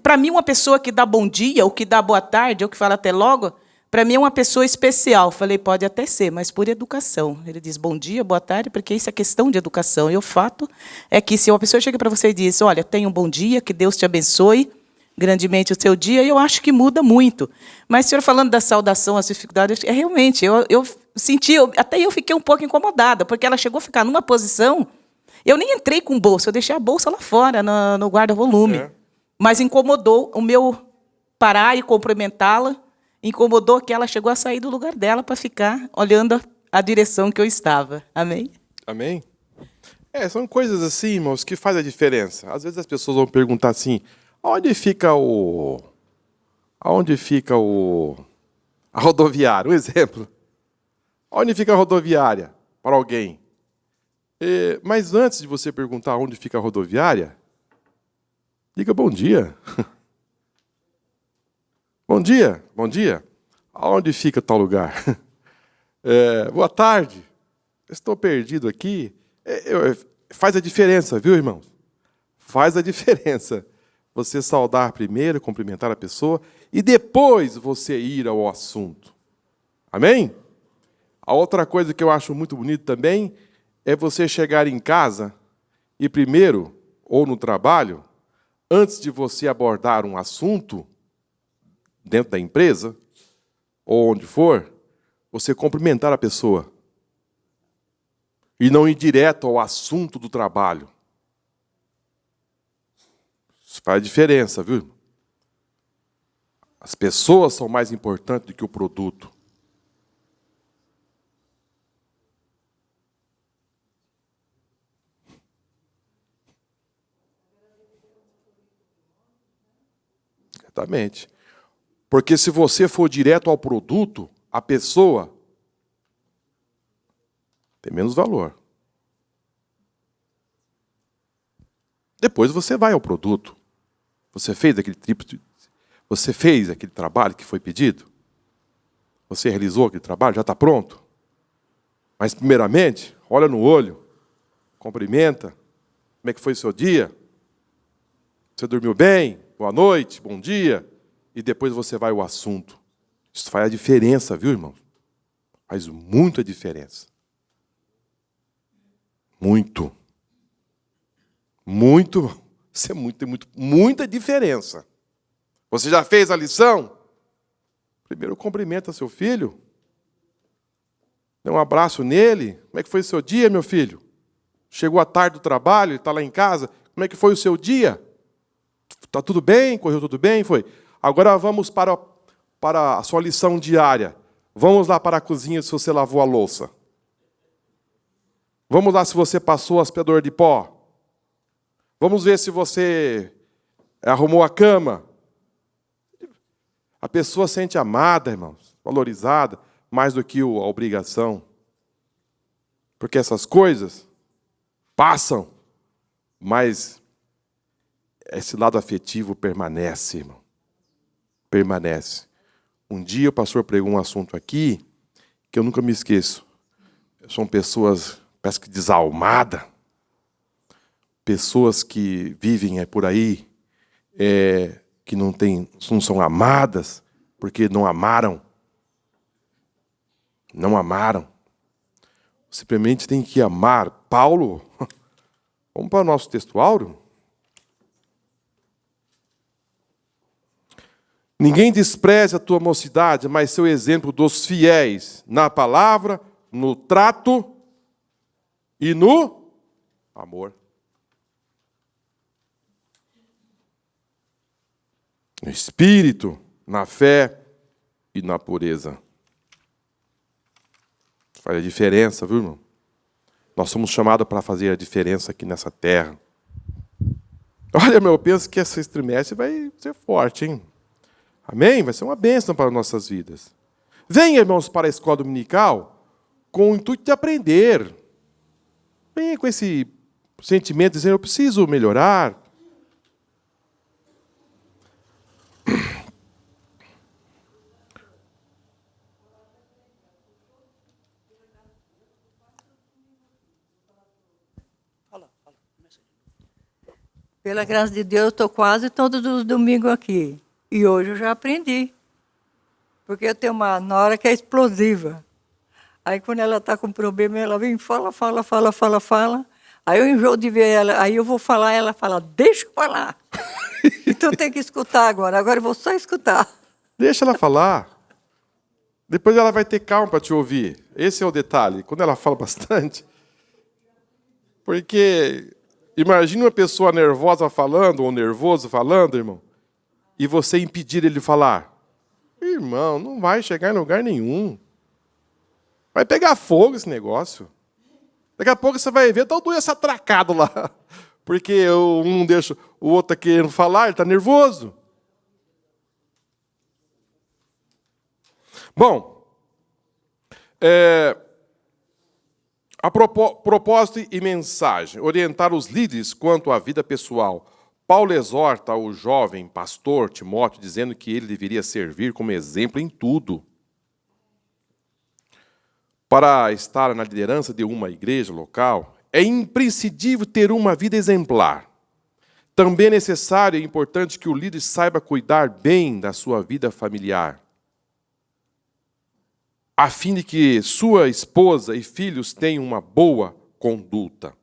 para mim uma pessoa que dá bom dia, ou que dá boa tarde, ou que fala até logo, para mim é uma pessoa especial. Falei, pode até ser, mas por educação. Ele diz bom dia, boa tarde, porque isso é questão de educação. E o fato é que se uma pessoa chega para você e diz, olha, tenha um bom dia, que Deus te abençoe grandemente o seu dia, eu acho que muda muito. Mas, senhor, falando da saudação, as dificuldades, realmente, eu senti, até eu fiquei um pouco incomodada, porque ela chegou a ficar numa posição, eu nem entrei com bolsa, eu deixei a bolsa lá fora, no guarda-volume. Mas incomodou o meu parar e cumprimentá-la, incomodou que ela chegou a sair do lugar dela para ficar olhando a direção que eu estava. Amém? Amém? São coisas assim, irmãos, que fazem a diferença. Às vezes as pessoas vão perguntar assim, Aonde fica a rodoviária? Um exemplo. Onde fica a rodoviária para alguém? Mas antes de você perguntar onde fica a rodoviária, diga bom dia. Bom dia, bom dia. Aonde fica tal lugar? Boa tarde. Estou perdido aqui. Faz a diferença, viu, irmãos? Faz a diferença. Você saudar primeiro, cumprimentar a pessoa, e depois você ir ao assunto. Amém? A outra coisa que eu acho muito bonito também é você chegar em casa e primeiro, ou no trabalho, antes de você abordar um assunto dentro da empresa, ou onde for, você cumprimentar a pessoa. E não ir direto ao assunto do trabalho. Isso faz diferença, viu? As pessoas são mais importantes do que o produto. Exatamente. Porque se você for direto ao produto, a pessoa tem menos valor. Depois você vai ao produto. Você fez aquele trabalho que foi pedido? Você realizou aquele trabalho? Já está pronto? Mas, primeiramente, olha no olho, cumprimenta. Como é que foi o seu dia? Você dormiu bem? Boa noite, bom dia. E depois você vai ao assunto. Isso faz a diferença, viu, irmão? Faz muita diferença. Muito. Isso é muita diferença. Você já fez a lição? Primeiro cumprimenta seu filho. Dê um abraço nele. Como é que foi o seu dia, meu filho? Chegou à tarde do trabalho, está lá em casa. Como é que foi o seu dia? Está tudo bem? Correu tudo bem? Foi. Agora vamos para a sua lição diária. Vamos lá para a cozinha se você lavou a louça. Vamos lá se você passou o aspirador de pó. Vamos ver se você arrumou a cama. A pessoa sente amada, irmãos, valorizada, mais do que a obrigação. Porque essas coisas passam, mas esse lado afetivo permanece, irmão. Permanece. Um dia o pastor pregou um assunto aqui que eu nunca me esqueço. São pessoas, parece que desalmadas. pessoas que vivem por aí, que não são amadas, porque não amaram. Não amaram. Simplesmente tem que amar. Paulo, vamos para o nosso texto áureo? Ninguém despreze a tua mocidade, mas seu exemplo dos fiéis na palavra, no trato e no amor. No espírito, na fé e na pureza. Faz a diferença, viu, irmão? Nós somos chamados para fazer a diferença aqui nessa terra. Olha, eu penso que esse trimestre vai ser forte, hein? Amém? Vai ser uma bênção para as nossas vidas. Venha, irmãos, para a escola dominical com o intuito de aprender. Venha com esse sentimento, dizendo, eu preciso melhorar. Pela graça de Deus, eu estou quase todos os domingos aqui. E hoje eu já aprendi. Porque eu tenho uma nora que é explosiva. Aí quando ela está com problema, ela vem, fala. Aí eu enjoo de ver ela, aí eu vou falar, ela fala, deixa eu falar. Então tem que escutar agora. Agora eu vou só escutar. Deixa ela falar. Depois ela vai ter calma para te ouvir. Esse é o detalhe. Quando ela fala bastante. Porque imagina uma pessoa nervosa falando, ou nervoso falando, irmão, e você impedir ele de falar. Irmão, não vai chegar em lugar nenhum. Vai pegar fogo esse negócio. Daqui a pouco você vai ver todo esse atracado lá. Porque um não deixa o outro tá querendo falar, ele está nervoso. Bom, a propósito e mensagem, orientar os líderes quanto à vida pessoal. Paulo exorta o jovem pastor Timóteo, dizendo que ele deveria servir como exemplo em tudo. Para estar na liderança de uma igreja local, é imprescindível ter uma vida exemplar. Também é necessário e importante que o líder saiba cuidar bem da sua vida familiar, a fim de que sua esposa e filhos tenham uma boa conduta.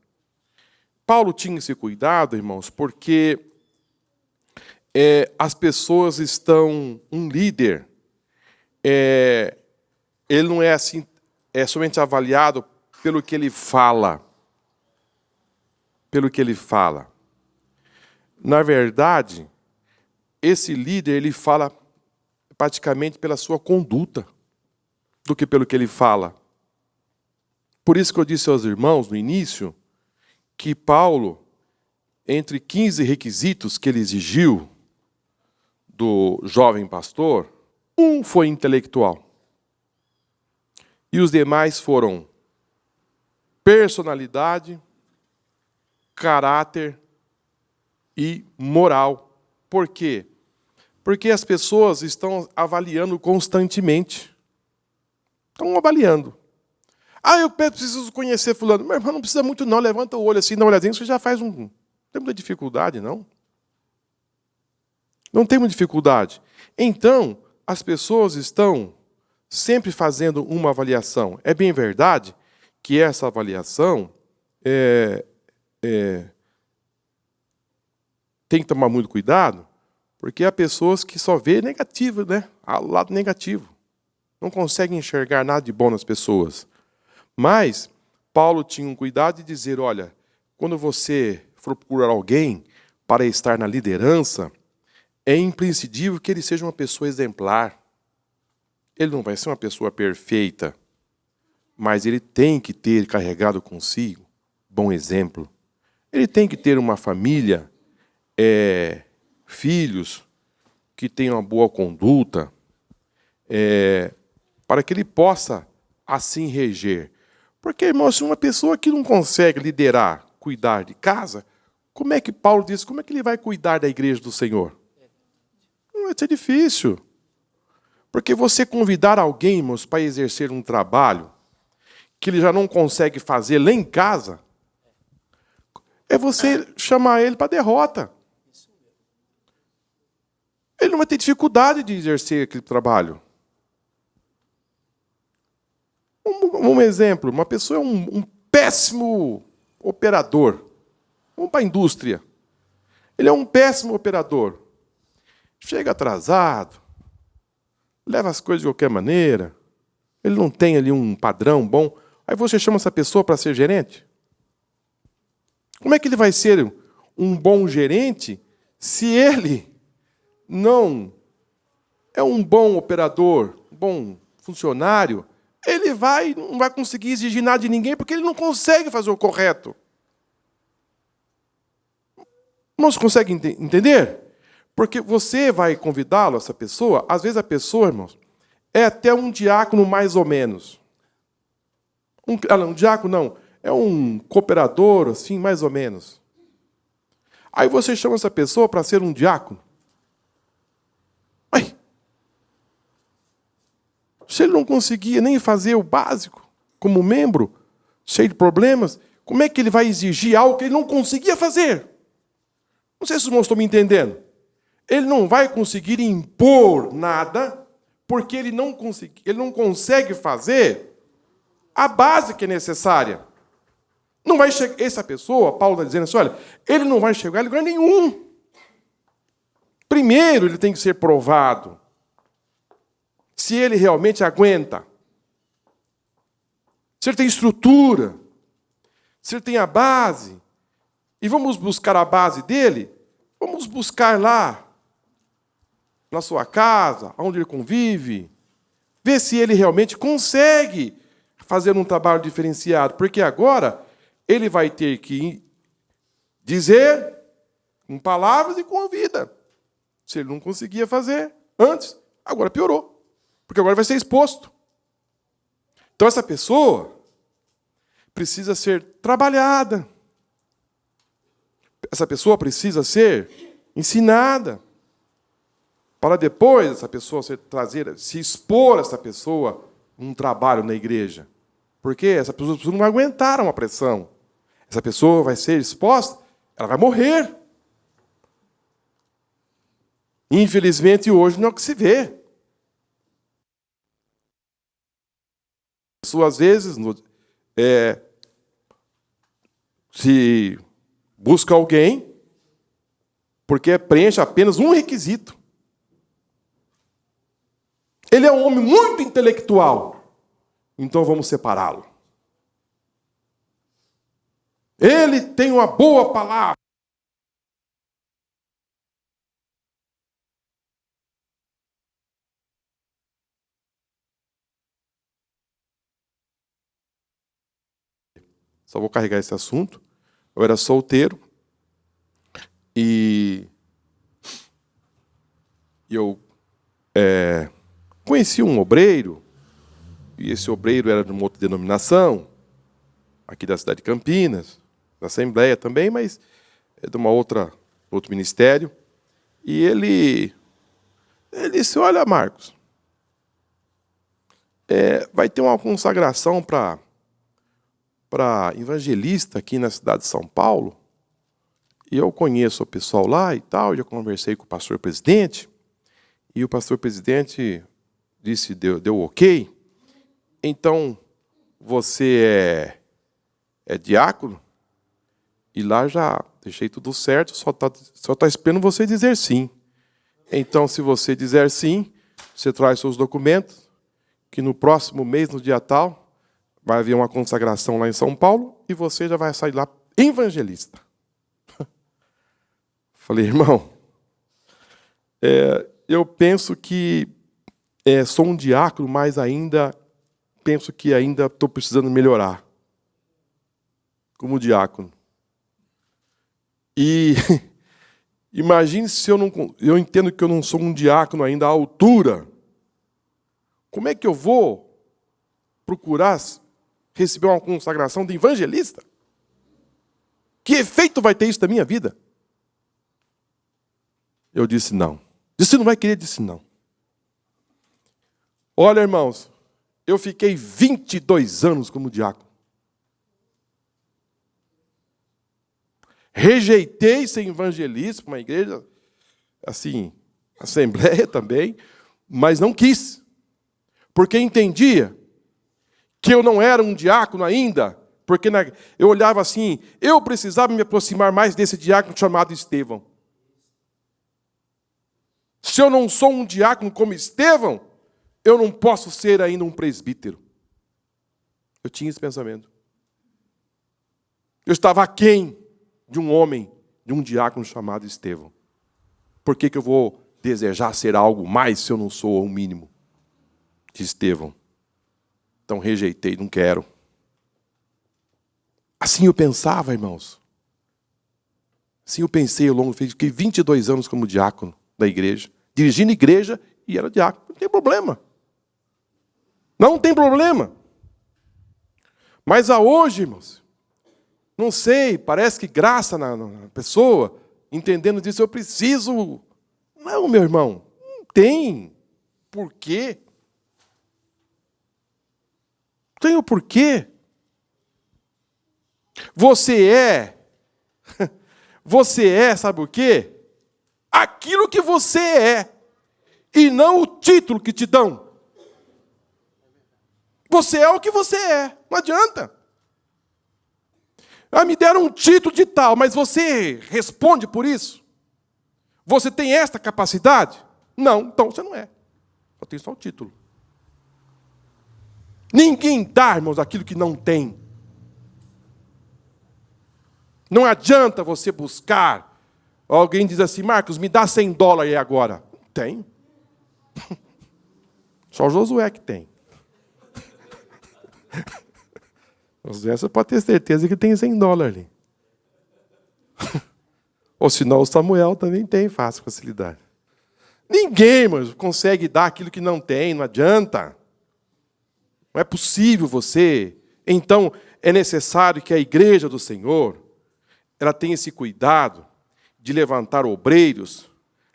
Paulo tinha esse cuidado, irmãos, porque as pessoas estão... Um líder, ele não é assim, somente avaliado pelo que ele fala. Pelo que ele fala. Na verdade, esse líder, ele fala praticamente pela sua conduta, do que pelo que ele fala. Por isso que eu disse aos irmãos no início, que Paulo, entre 15 requisitos que ele exigiu do jovem pastor, um foi intelectual. E os demais foram personalidade, caráter e moral. Por quê? Porque as pessoas estão avaliando constantemente. Estão avaliando. Eu preciso conhecer fulano. Mas não precisa muito não, levanta o olho assim, dá uma olhadinha, você já faz Não tem muita dificuldade, não. Não tem muita dificuldade. Então, as pessoas estão sempre fazendo uma avaliação. É bem verdade que essa avaliação tem que tomar muito cuidado, porque há pessoas que só vê negativo, né? O lado negativo. Não conseguem enxergar nada de bom nas pessoas. Mas Paulo tinha um cuidado de dizer, olha, quando você for procurar alguém para estar na liderança, é imprescindível que ele seja uma pessoa exemplar. Ele não vai ser uma pessoa perfeita, mas ele tem que ter carregado consigo bom exemplo. Ele tem que ter uma família, filhos que tenham uma boa conduta, para que ele possa assim reger. Porque, irmão, se uma pessoa que não consegue liderar, cuidar de casa, como é que Paulo diz, como é que ele vai cuidar da igreja do Senhor? Não vai ser difícil. Porque você convidar alguém, irmãos, para exercer um trabalho que ele já não consegue fazer lá em casa, é você chamar ele para a derrota. Ele não vai ter dificuldade de exercer aquele trabalho. Um exemplo, uma pessoa é um péssimo operador. Vamos para a indústria. Ele é um péssimo operador. Chega atrasado, leva as coisas de qualquer maneira, ele não tem ali um padrão bom. Aí você chama essa pessoa para ser gerente? Como é que ele vai ser um bom gerente se ele não é um bom operador, um bom funcionário? Ele não vai conseguir exigir nada de ninguém porque ele não consegue fazer o correto. Não se consegue entender? Porque você vai convidá-lo, essa pessoa, às vezes a pessoa, irmãos, é até um diácono mais ou menos. Um diácono não, é um cooperador, assim, mais ou menos. Aí você chama essa pessoa para ser um diácono. Ai, se ele não conseguia nem fazer o básico, como membro, cheio de problemas, como é que ele vai exigir algo que ele não conseguia fazer? Não sei se os irmãos estão me entendendo. Ele não vai conseguir impor nada, porque ele não consegue fazer a base que é necessária. Não vai chegar, essa pessoa, Paulo está dizendo assim, olha, ele não vai chegar a lugar nenhum. Primeiro ele tem que ser provado. Se ele realmente aguenta. Se ele tem estrutura. Se ele tem a base. E vamos buscar a base dele? Vamos buscar lá, na sua casa, onde ele convive, ver se ele realmente consegue fazer um trabalho diferenciado. Porque agora ele vai ter que dizer com palavras e com a vida. Se ele não conseguia fazer antes, agora piorou. Porque agora vai ser exposto. Então essa pessoa precisa ser trabalhada. Essa pessoa precisa ser ensinada. Para depois essa pessoa se expor essa pessoa um trabalho na igreja. Porque essa pessoa não vai aguentar uma pressão. Essa pessoa vai ser exposta, ela vai morrer. Infelizmente, hoje não é o que se vê. A pessoa, às vezes, se busca alguém porque preenche apenas um requisito. Ele é um homem muito intelectual, então vamos separá-lo. Ele tem uma boa palavra. Só vou carregar esse assunto. Eu era solteiro e eu conheci um obreiro, e esse obreiro era de uma outra denominação, aqui da cidade de Campinas, da Assembleia também, mas é de outro ministério. E ele disse, olha, Marcos, vai ter uma consagração para evangelista aqui na cidade de São Paulo, e eu conheço o pessoal lá e tal, já conversei com o pastor presidente, e o pastor presidente disse, deu ok, então você é diácono, e lá já deixei tudo certo, só tá esperando você dizer sim. Então, se você dizer sim, você traz seus documentos, que no próximo mês, no dia tal, vai haver uma consagração lá em São Paulo e você já vai sair lá evangelista. Falei, irmão, eu penso que sou um diácono, mas ainda penso que ainda estou precisando melhorar como diácono. E imagine se eu entendo que eu não sou um diácono ainda à altura. Como é que eu vou procurar receber uma consagração de evangelista? Que efeito vai ter isso na minha vida? Eu disse não. Disse, não vai querer? Disse não. Olha, irmãos, eu fiquei 22 anos como diácono. Rejeitei ser evangelista para uma igreja, assim, assembleia também, mas não quis. Porque entendia que eu não era um diácono ainda, porque eu olhava assim, eu precisava me aproximar mais desse diácono chamado Estevão. Se eu não sou um diácono como Estevão, eu não posso ser ainda um presbítero. Eu tinha esse pensamento. Eu estava aquém de um homem, de um diácono chamado Estevão. Por que eu vou desejar ser algo mais se eu não sou o mínimo de Estevão? Então rejeitei, não quero. Assim eu pensava, irmãos. Assim eu pensei ao longo, fiquei 22 anos como diácono da igreja, dirigindo igreja e era diácono. Não tem problema. Não tem problema. Mas a hoje, irmãos, não sei, parece que graça na pessoa, entendendo disso, eu preciso. Não, meu irmão, não tem porquê. Não tem o porquê. Você é, sabe o quê? Aquilo que você é, e não o título que te dão. Você é o que você é, não adianta. Me deram um título de tal, mas você responde por isso? Você tem esta capacidade? Não, então você não é. Só tem só o título. Ninguém dá, irmãos, aquilo que não tem. Não adianta você buscar. Alguém diz assim, Marcos, me dá $100 aí agora. Não tenho. Só o Josué que tem. Josué, você pode ter certeza que tem $100 ali. Ou senão o Samuel também tem fácil facilidade. Ninguém, irmãos, consegue dar aquilo que não tem, não adianta. Não é possível você. Então, é necessário que a igreja do Senhor, ela tenha esse cuidado de levantar obreiros,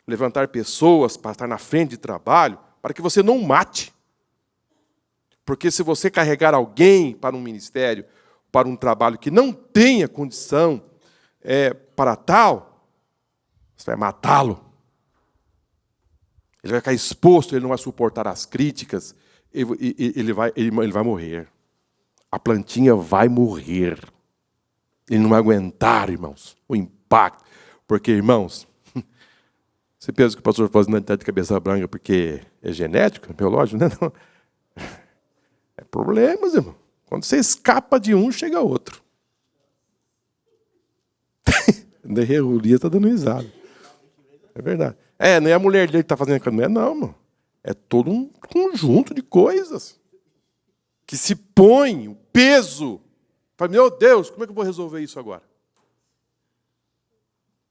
levantar pessoas para estar na frente de trabalho, para que você não mate. Porque se você carregar alguém para um ministério, para um trabalho que não tenha condição para tal, você vai matá-lo. Ele vai ficar exposto, ele não vai suportar as críticas, ele vai morrer. A plantinha vai morrer. Ele não vai aguentar, irmãos, o impacto. Porque, irmãos, você pensa que o pastor faz não está de cabeça branca porque é genético, é biológico, né? Não. É problemas, irmão. Quando você escapa de um, chega outro. O Lia está dando risada. É verdade. Não é a mulher dele que está fazendo a caminhada, não, irmão. É todo um conjunto de coisas que se põe, o peso. Fala, meu Deus, como é que eu vou resolver isso agora?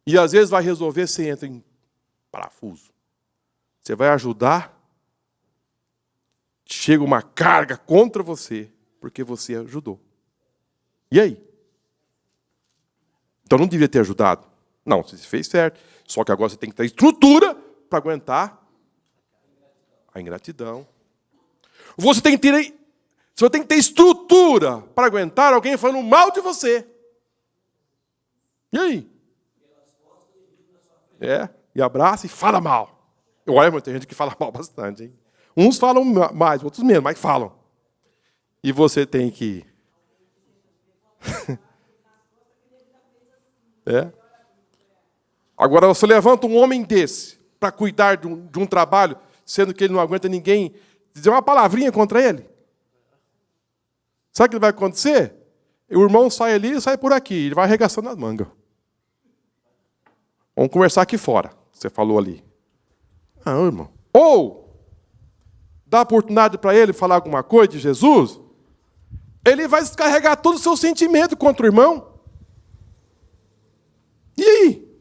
E às vezes vai resolver, você entra em parafuso. Você vai ajudar, chega uma carga contra você, porque você ajudou. E aí? Então não devia ter ajudado. Não, você fez certo. Só que agora você tem que ter estrutura para aguentar a ingratidão. Você tem que ter estrutura para aguentar alguém falando mal de você. E aí? E abraça e fala mal. Olha, tem gente que fala mal bastante, hein? Uns falam mais, outros menos, mas falam. E você tem que... Agora, você levanta um homem desse para cuidar de um trabalho, sendo que ele não aguenta ninguém dizer uma palavrinha contra ele. Sabe o que vai acontecer? O irmão sai ali e sai por aqui. Ele vai arregaçando as mangas. Vamos conversar aqui fora. Você falou ali. Não, irmão. Ou dá oportunidade para ele falar alguma coisa de Jesus, ele vai descarregar todo o seu sentimento contra o irmão. E aí?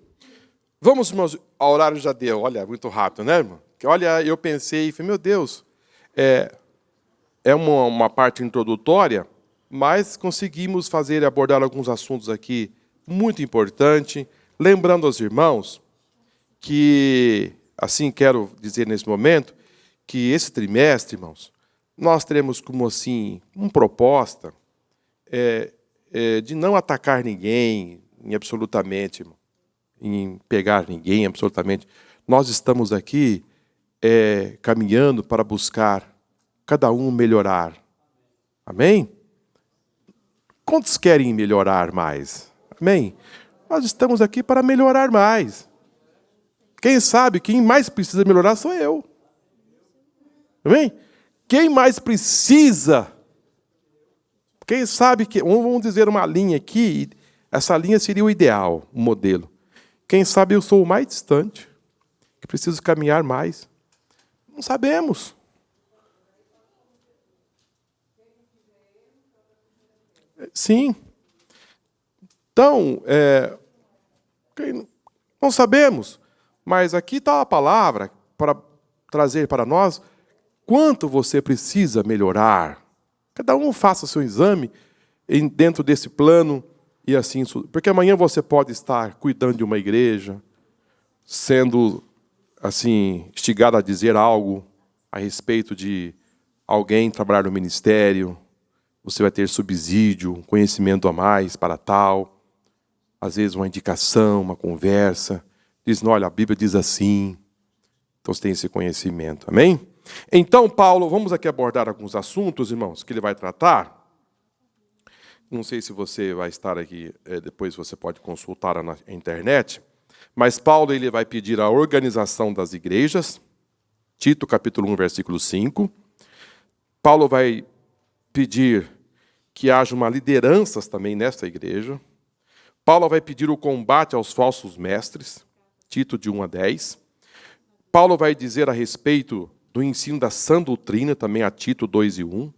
Vamos, irmãos, o horário já deu. Olha, muito rápido, né, irmão? Olha, eu pensei, falei, meu Deus, é uma parte introdutória, mas conseguimos abordar alguns assuntos aqui muito importantes, lembrando aos irmãos que, assim, quero dizer nesse momento, que esse trimestre, irmãos, nós teremos como, assim, uma proposta de não atacar ninguém, em absolutamente, irmão, em pegar ninguém, absolutamente. Nós estamos aqui caminhando para buscar cada um melhorar. Amém? Quantos querem melhorar mais? Amém? Nós estamos aqui para melhorar mais. Quem sabe, quem mais precisa melhorar sou eu. Amém? Quem mais precisa? Quem sabe que... Vamos dizer uma linha aqui. Essa linha seria o ideal, o modelo. Quem sabe eu sou o mais distante, que preciso caminhar mais. Não sabemos. Sim. Então, não sabemos. Mas aqui está a palavra para trazer para nós quanto você precisa melhorar. Cada um faça seu exame dentro desse plano e assim, porque amanhã você pode estar cuidando de uma igreja, sendo assim instigado a dizer algo a respeito de alguém trabalhar no ministério. Você vai ter subsídio, um conhecimento a mais para tal, às vezes uma indicação, uma conversa. Dizem, olha, a Bíblia diz assim. Então você tem esse conhecimento, amém? Então, Paulo, vamos aqui abordar alguns assuntos, irmãos, que ele vai tratar. Não sei se você vai estar aqui, depois você pode consultar na internet, mas Paulo ele vai pedir a organização das igrejas, Tito capítulo 1, versículo 5. Paulo vai pedir que haja uma liderança também nessa igreja. Paulo vai pedir o combate aos falsos mestres, Tito de 1 a 10. Paulo vai dizer a respeito do ensino da sã doutrina, também a Tito 2 e 1.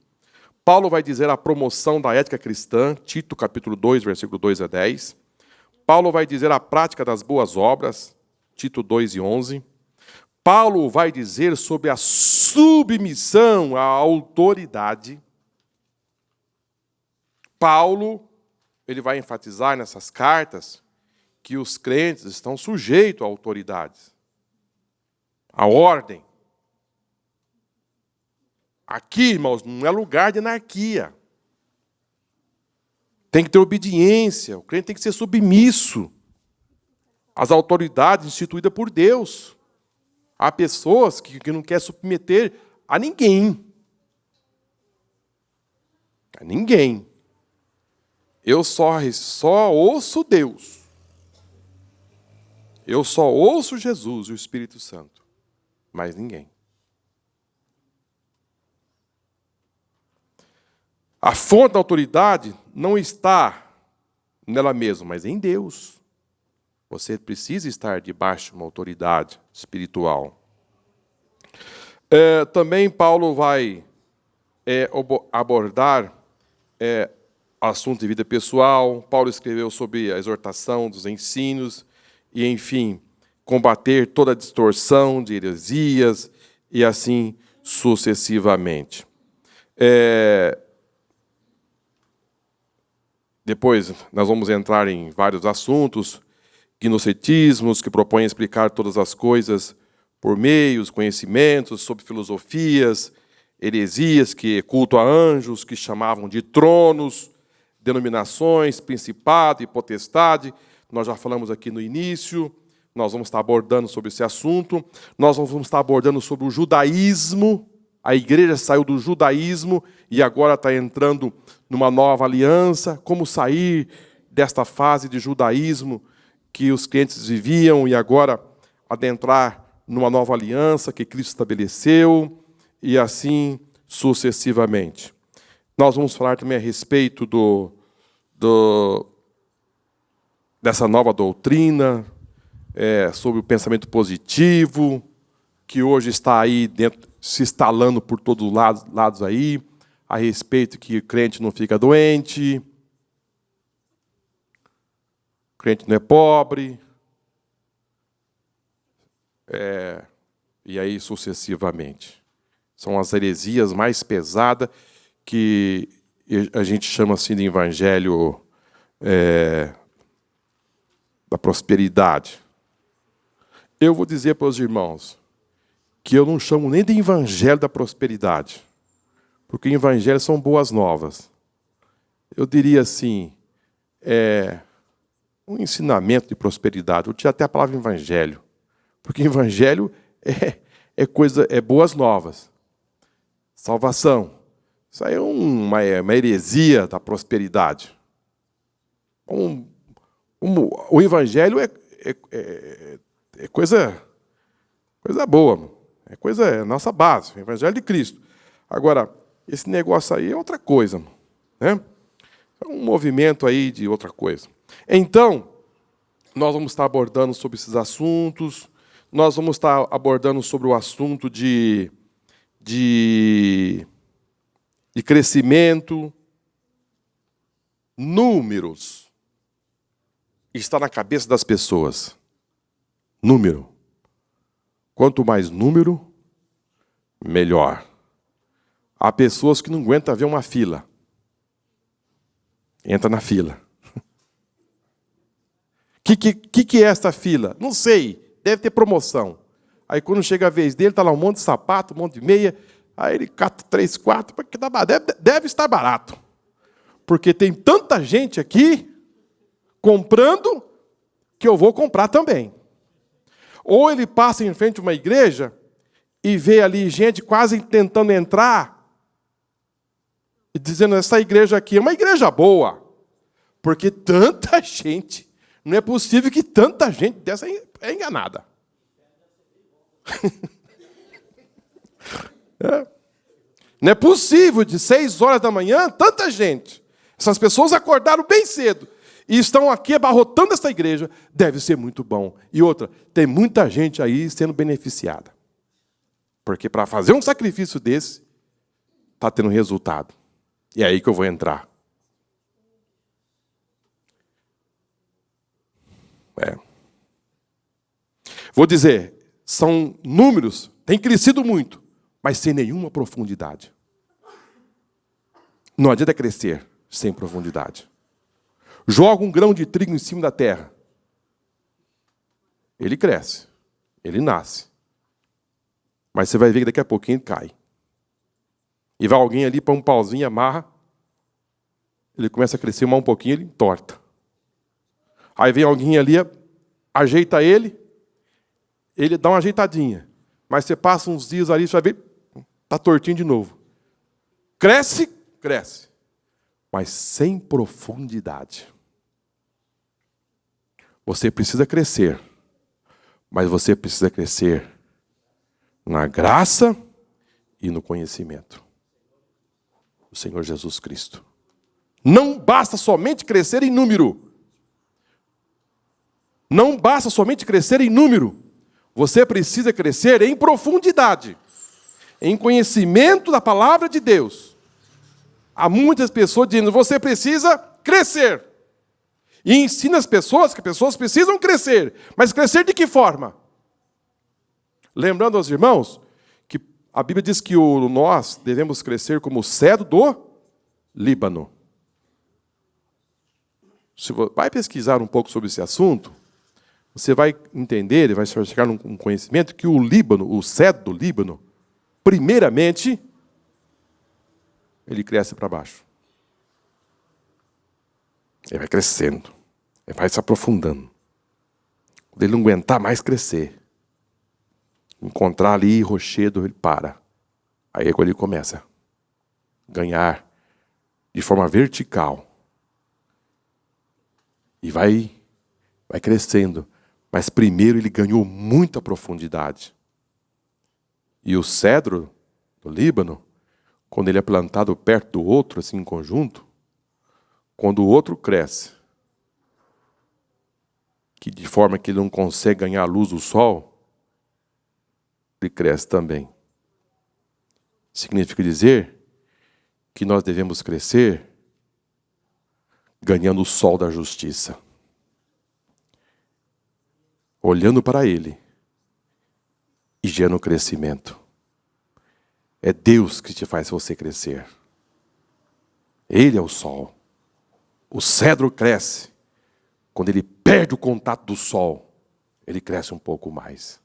Paulo vai dizer a promoção da ética cristã, Tito capítulo 2, versículo 2 a 10. Paulo vai dizer a prática das boas obras, Tito 2 e 11. Paulo vai dizer sobre a submissão à autoridade. Paulo, ele vai enfatizar nessas cartas que os crentes estão sujeitos a autoridades, a ordem. Aqui, irmãos, não é lugar de anarquia. Tem que ter obediência, o crente tem que ser submisso às autoridades instituídas por Deus. Há pessoas que não querem submeter a ninguém. A ninguém. Eu só ouço Deus. Eu só ouço Jesus e o Espírito Santo. Mais ninguém. A fonte da autoridade não está nela mesma, mas em Deus. Você precisa estar debaixo de uma autoridade espiritual. Também Paulo vai abordar assunto de vida pessoal. Paulo escreveu sobre a exortação dos ensinos e, enfim, combater toda a distorção de heresias e assim sucessivamente. Depois nós vamos entrar em vários assuntos, gnosticismos, que propõem explicar todas as coisas por meios, conhecimentos sobre filosofias, heresias, que culto a anjos, que chamavam de tronos, denominações, principado e potestade. Nós já falamos aqui no início, nós vamos estar abordando sobre esse assunto. Nós vamos estar abordando sobre o judaísmo. A igreja saiu do judaísmo e agora está entrando numa nova aliança. Como sair desta fase de judaísmo que os crentes viviam e agora adentrar numa nova aliança que Cristo estabeleceu e assim sucessivamente. Nós vamos falar também a respeito dessa nova doutrina, sobre o pensamento positivo, que hoje está aí dentro, se instalando por todos os lados aí, a respeito que o crente não fica doente, o crente não é pobre, e aí sucessivamente. São as heresias mais pesadas que a gente chama assim de evangelho da prosperidade. Eu vou dizer para os irmãos que eu não chamo nem de evangelho da prosperidade, porque evangelhos são boas novas. Eu diria assim, um ensinamento de prosperidade. Vou tirar até a palavra evangelho. Porque evangelho é boas novas. Salvação. Isso aí é uma heresia da prosperidade. O evangelho é coisa boa. É a nossa base. O evangelho de Cristo. Agora, esse negócio aí é outra coisa. Né? É um movimento aí de outra coisa. Então, nós vamos estar abordando sobre esses assuntos. Nós vamos estar abordando sobre o assunto de crescimento. Números. Está na cabeça das pessoas. Número. Quanto mais número, melhor. Há pessoas que não aguentam ver uma fila. Entra na fila. Que é essa fila? Não sei. Deve ter promoção. Aí quando chega a vez dele, está lá um monte de sapato, um monte de meia. Aí ele cata 3, 4, porque deve estar barato. Porque tem tanta gente aqui comprando que eu vou comprar também. Ou ele passa em frente a uma igreja e vê ali gente quase tentando entrar e dizendo, essa igreja aqui é uma igreja boa. Porque tanta gente, não é possível que tanta gente dessa é enganada. Não é possível, de 6 horas da manhã, tanta gente. Essas pessoas acordaram bem cedo e estão aqui abarrotando essa igreja. Deve ser muito bom. E outra, tem muita gente aí sendo beneficiada. Porque para fazer um sacrifício desse, está tendo resultado. E é aí que eu vou entrar. Vou dizer, são números, têm crescido muito, mas sem nenhuma profundidade. Não adianta crescer sem profundidade. Joga um grão de trigo em cima da terra. Ele cresce, ele nasce. Mas você vai ver que daqui a pouquinho ele cai. E vai alguém ali para um pauzinho, amarra. Ele começa a crescer mais um pouquinho, ele entorta. Aí vem alguém ali, ajeita ele dá uma ajeitadinha. Mas você passa uns dias ali, você vai ver, está tortinho de novo. Cresce, mas sem profundidade. Você precisa crescer, mas você precisa crescer na graça e no conhecimento do Senhor Jesus Cristo. Não basta somente crescer em número. Não basta somente crescer em número. Você precisa crescer em profundidade, em conhecimento da palavra de Deus. Há muitas pessoas dizendo, você precisa crescer. E ensina as pessoas que pessoas precisam crescer. Mas crescer de que forma? Lembrando aos irmãos que a Bíblia diz que nós devemos crescer como o cedro do Líbano. Se você vai pesquisar um pouco sobre esse assunto, você vai entender, vai chegar num conhecimento que o Líbano, o cedro do Líbano, primeiramente, ele cresce para baixo. Ele vai crescendo, ele vai se aprofundando. Quando ele não aguentar mais crescer, encontrar ali rochedo, ele para. Aí é quando ele começa a ganhar de forma vertical. E vai crescendo. Mas primeiro ele ganhou muita profundidade. E o cedro do Líbano, quando ele é plantado perto do outro, assim em conjunto, quando o outro cresce, que de forma que ele não consegue ganhar a luz do sol, ele cresce também. Significa dizer que nós devemos crescer ganhando o sol da justiça. Olhando para Ele e gerando crescimento. É Deus que te faz você crescer. Ele é o sol. O cedro cresce. Quando ele perde o contato do sol, ele cresce um pouco mais.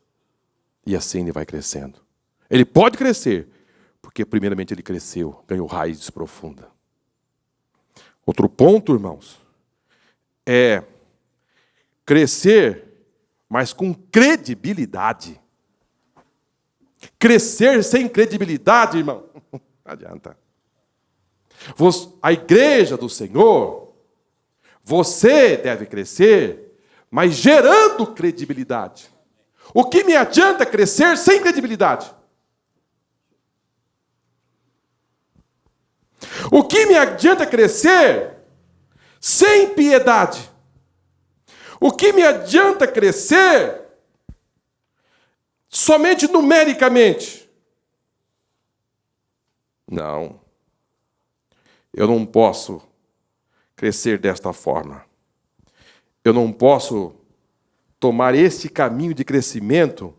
E assim ele vai crescendo. Ele pode crescer, porque primeiramente ele cresceu, ganhou raízes profundas. Outro ponto, irmãos, é crescer, mas com credibilidade. Crescer sem credibilidade, irmão, não adianta. A igreja do Senhor, você deve crescer, mas gerando credibilidade. O que me adianta crescer sem credibilidade? O que me adianta crescer sem piedade? O que me adianta crescer somente numericamente? Não. Eu não posso crescer desta forma. Eu não posso tomar esse caminho de crescimento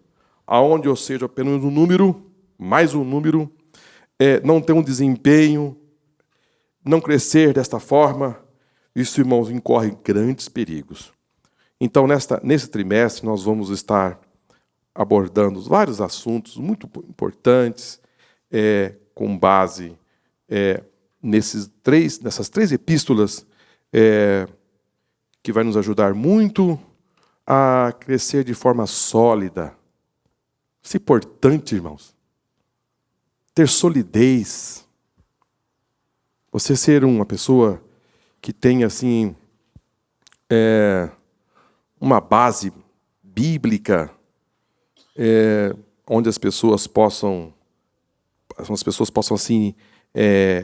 aonde eu seja apenas um número, mais um número, não ter um desempenho, não crescer desta forma. Isso, irmãos, incorre grandes perigos. Então, nesse trimestre, nós vamos estar abordando vários assuntos muito importantes, com base nessas três epístolas, que vai nos ajudar muito a crescer de forma sólida. Isso é importante, irmãos. Ter solidez. Você ser uma pessoa que tem, assim, uma base bíblica, onde as pessoas possam assim,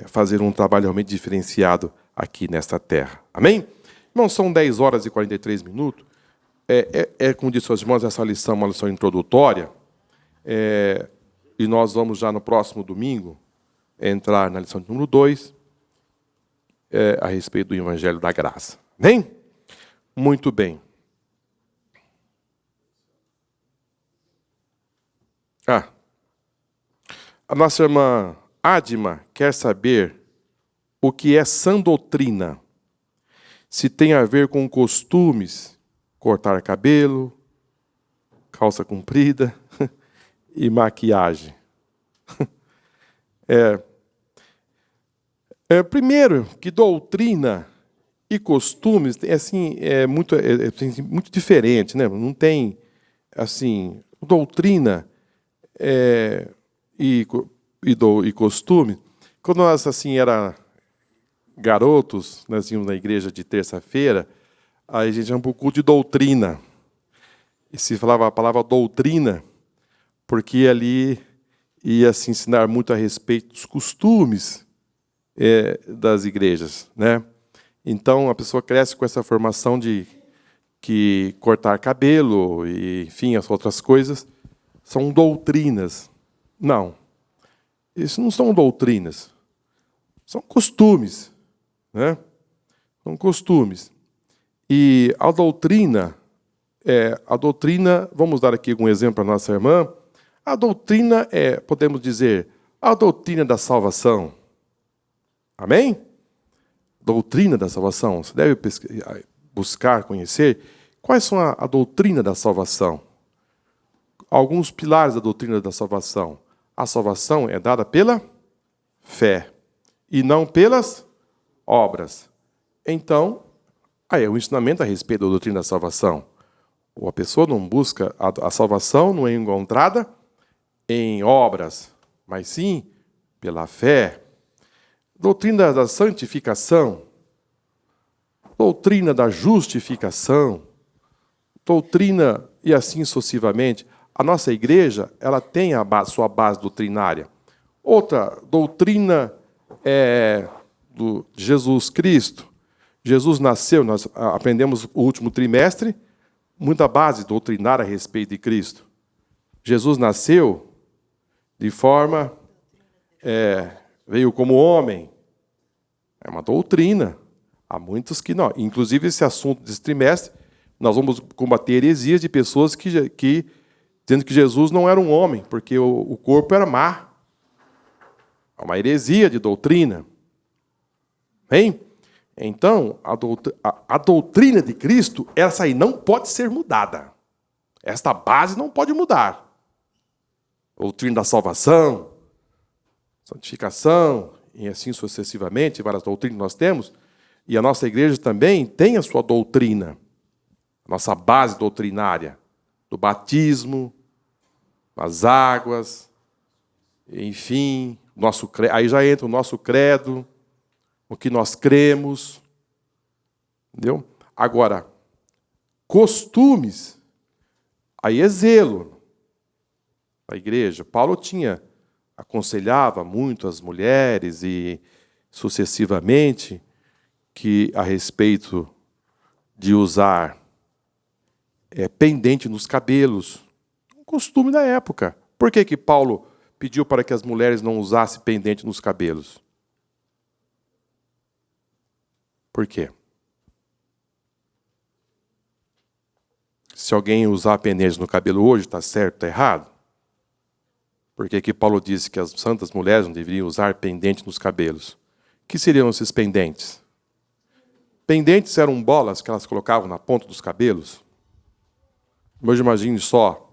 fazer um trabalho realmente diferenciado aqui nesta terra. Amém? Irmãos, são 10 horas e 43 minutos. Como disse aos irmãos, essa lição é uma lição introdutória. E nós vamos já no próximo domingo entrar na lição número 2, a respeito do Evangelho da Graça. Amém? Muito bem. A nossa irmã Adma quer saber o que é sã doutrina. Se tem a ver com costumes, cortar cabelo, calça comprida e maquiagem. Primeiro, que doutrina e costumes muito diferente, né? Não tem assim, doutrina e costume. Quando nós assim era garotos, nós íamos na igreja de terça-feira, aí a gente ia para o culto de doutrina. E se falava a palavra doutrina, porque ali ia se ensinar muito a respeito dos costumes das igrejas, né? Então a pessoa cresce com essa formação de que cortar cabelo e, enfim, as outras coisas são doutrinas. Não. Isso não são doutrinas. São costumes, né? São costumes. E a doutrina, vamos dar aqui um exemplo para a nossa irmã. A doutrina podemos dizer, a doutrina da salvação. Amém? Doutrina da salvação. Você deve buscar, conhecer quais são a doutrina da salvação. Alguns pilares da doutrina da salvação. A salvação é dada pela fé e não pelas obras. Então, o ensinamento a respeito da doutrina da salvação. A pessoa não busca, a salvação não é encontrada em obras, mas sim pela fé. Doutrina da santificação, doutrina da justificação, doutrina e assim sucessivamente. A nossa igreja, ela tem sua base doutrinária. Outra doutrina do Jesus Cristo. Jesus nasceu, nós aprendemos no último trimestre, muita base doutrinária a respeito de Cristo. Jesus nasceu de forma, veio como homem. É uma doutrina. Há muitos que não. Inclusive, esse assunto desse trimestre, nós vamos combater heresias de pessoas que dizendo que Jesus não era um homem, porque o corpo era má. É uma heresia de doutrina. Bem? Então, a doutrina de Cristo, essa aí não pode ser mudada. Esta base não pode mudar. Doutrina da salvação, santificação, e assim sucessivamente, várias doutrinas nós temos, e a nossa igreja também tem a sua doutrina. nossa base doutrinária, do batismo, as águas, enfim, aí já entra o nosso credo, o que nós cremos, entendeu? Agora, costumes, aí é zelo da igreja. Paulo aconselhava muito as mulheres e sucessivamente que a respeito de usar pendente nos cabelos, um costume da época. Por que Paulo pediu para que as mulheres não usassem pendente nos cabelos? Por quê? Se alguém usar pendente no cabelo hoje, está certo, está errado? Por que Paulo disse que as santas mulheres não deveriam usar pendente nos cabelos? O que seriam esses pendentes? Pendentes eram bolas que elas colocavam na ponta dos cabelos. Hoje imagine só,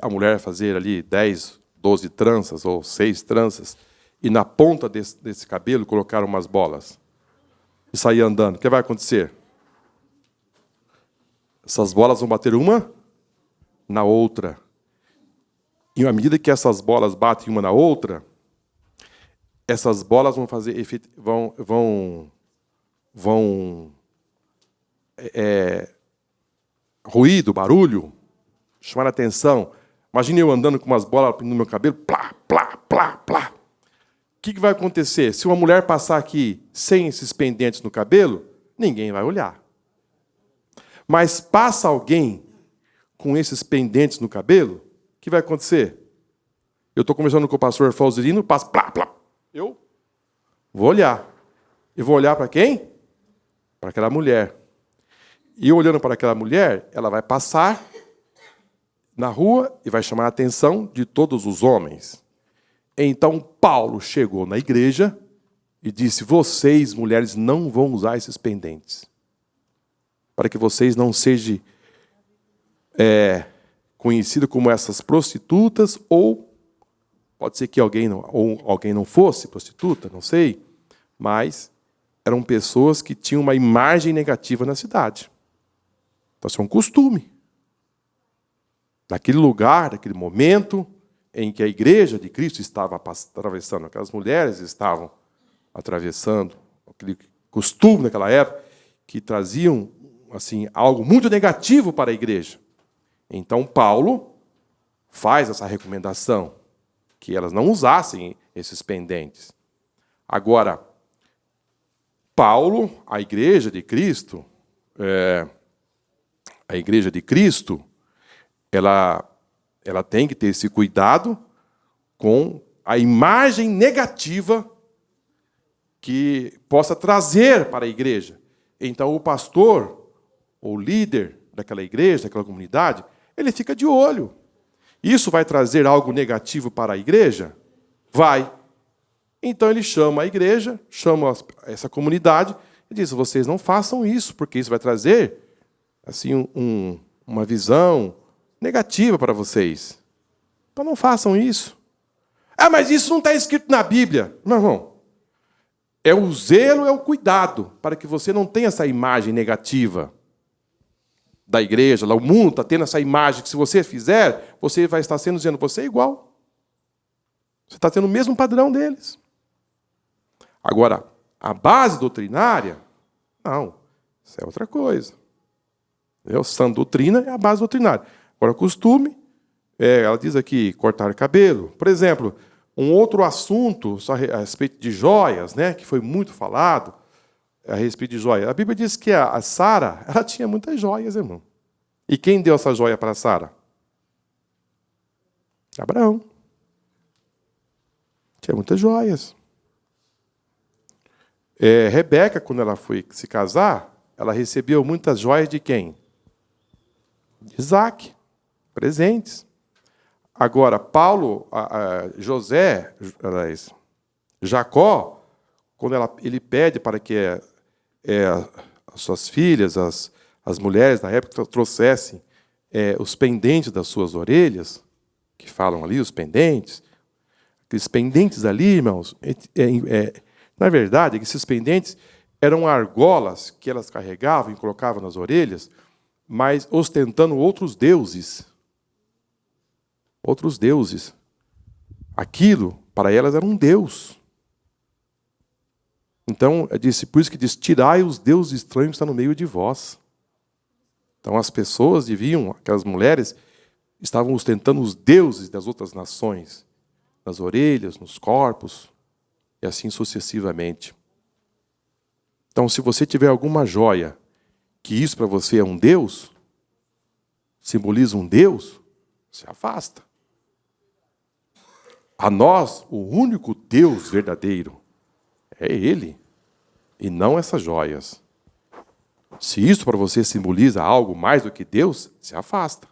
a mulher fazer ali 10, 12 tranças ou 6 tranças e na ponta desse cabelo colocar umas bolas e sair andando. O que vai acontecer? Essas bolas vão bater uma na outra. E à medida que essas bolas batem uma na outra, essas bolas vão fazer ruído, barulho, chamar a atenção. Imagine eu andando com umas bolas no meu cabelo, plá, plá, plá, plá. O que vai acontecer? Se uma mulher passar aqui sem esses pendentes no cabelo, ninguém vai olhar. Mas passa alguém com esses pendentes no cabelo, o que vai acontecer? Eu estou conversando com o pastor Falzerino, passa, plá, plá. Eu vou olhar. E vou olhar para quem? Para aquela mulher. E eu olhando para aquela mulher, ela vai passar na rua e vai chamar a atenção de todos os homens. Então Paulo chegou na igreja e disse: vocês, mulheres, não vão usar esses pendentes, para que vocês não sejam conhecidos como essas prostitutas, ou pode ser que alguém não fosse prostituta, não sei, mas eram pessoas que tinham uma imagem negativa na cidade. Então, isso é um costume. Naquele lugar, naquele momento em que a igreja de Cristo estava atravessando, aquelas mulheres estavam atravessando, aquele costume naquela época, que traziam assim, algo muito negativo para a igreja. Então, Paulo faz essa recomendação, que elas não usassem esses pendentes. Agora, Paulo, a igreja de Cristo, ela tem que ter esse cuidado com a imagem negativa que possa trazer para a igreja. Então, o pastor, ou líder daquela igreja, daquela comunidade, ele fica de olho. Isso vai trazer algo negativo para a igreja? Vai. Então ele chama a igreja, chama essa comunidade e diz: vocês não façam isso, porque isso vai trazer assim, uma visão negativa para vocês. Então não façam isso. Ah, mas isso não está escrito na Bíblia. Meu irmão, é o zelo, é o cuidado, para que você não tenha essa imagem negativa da igreja. Lá o mundo está tendo essa imagem que se você fizer, você vai estar sendo dizendo: você é igual. Você está tendo o mesmo padrão deles. Agora, a base doutrinária, não, isso é outra coisa. Sã doutrina é a base doutrinária. Agora, costume, ela diz aqui, cortar cabelo. Por exemplo, um outro assunto a respeito de joias, né, que foi muito falado a respeito de joias. A Bíblia diz que a Sara, ela tinha muitas joias, irmão. E quem deu essa joia para Sara? Abraão. Tinha muitas joias. Rebeca, quando ela foi se casar, ela recebeu muitas joias de quem? De Isaac, presentes. Agora, Jacó, quando ele pede para que as suas filhas, as mulheres na época, trouxessem os pendentes das suas orelhas, que falam ali, os pendentes, aqueles pendentes ali, irmãos, na verdade, esses pendentes eram argolas que elas carregavam e colocavam nas orelhas mas ostentando outros deuses. Outros deuses. Aquilo, para elas, era um deus. Então, por isso que diz, tirai os deuses estranhos que estão no meio de vós. Então, as pessoas deviam, aquelas mulheres, estavam ostentando os deuses das outras nações, nas orelhas, nos corpos, e assim sucessivamente. Então, se você tiver alguma joia, que isso para você é um deus, simboliza um deus, se afasta. A nós, o único Deus verdadeiro é Ele, e não essas joias. Se isso para você simboliza algo mais do que Deus, se afasta.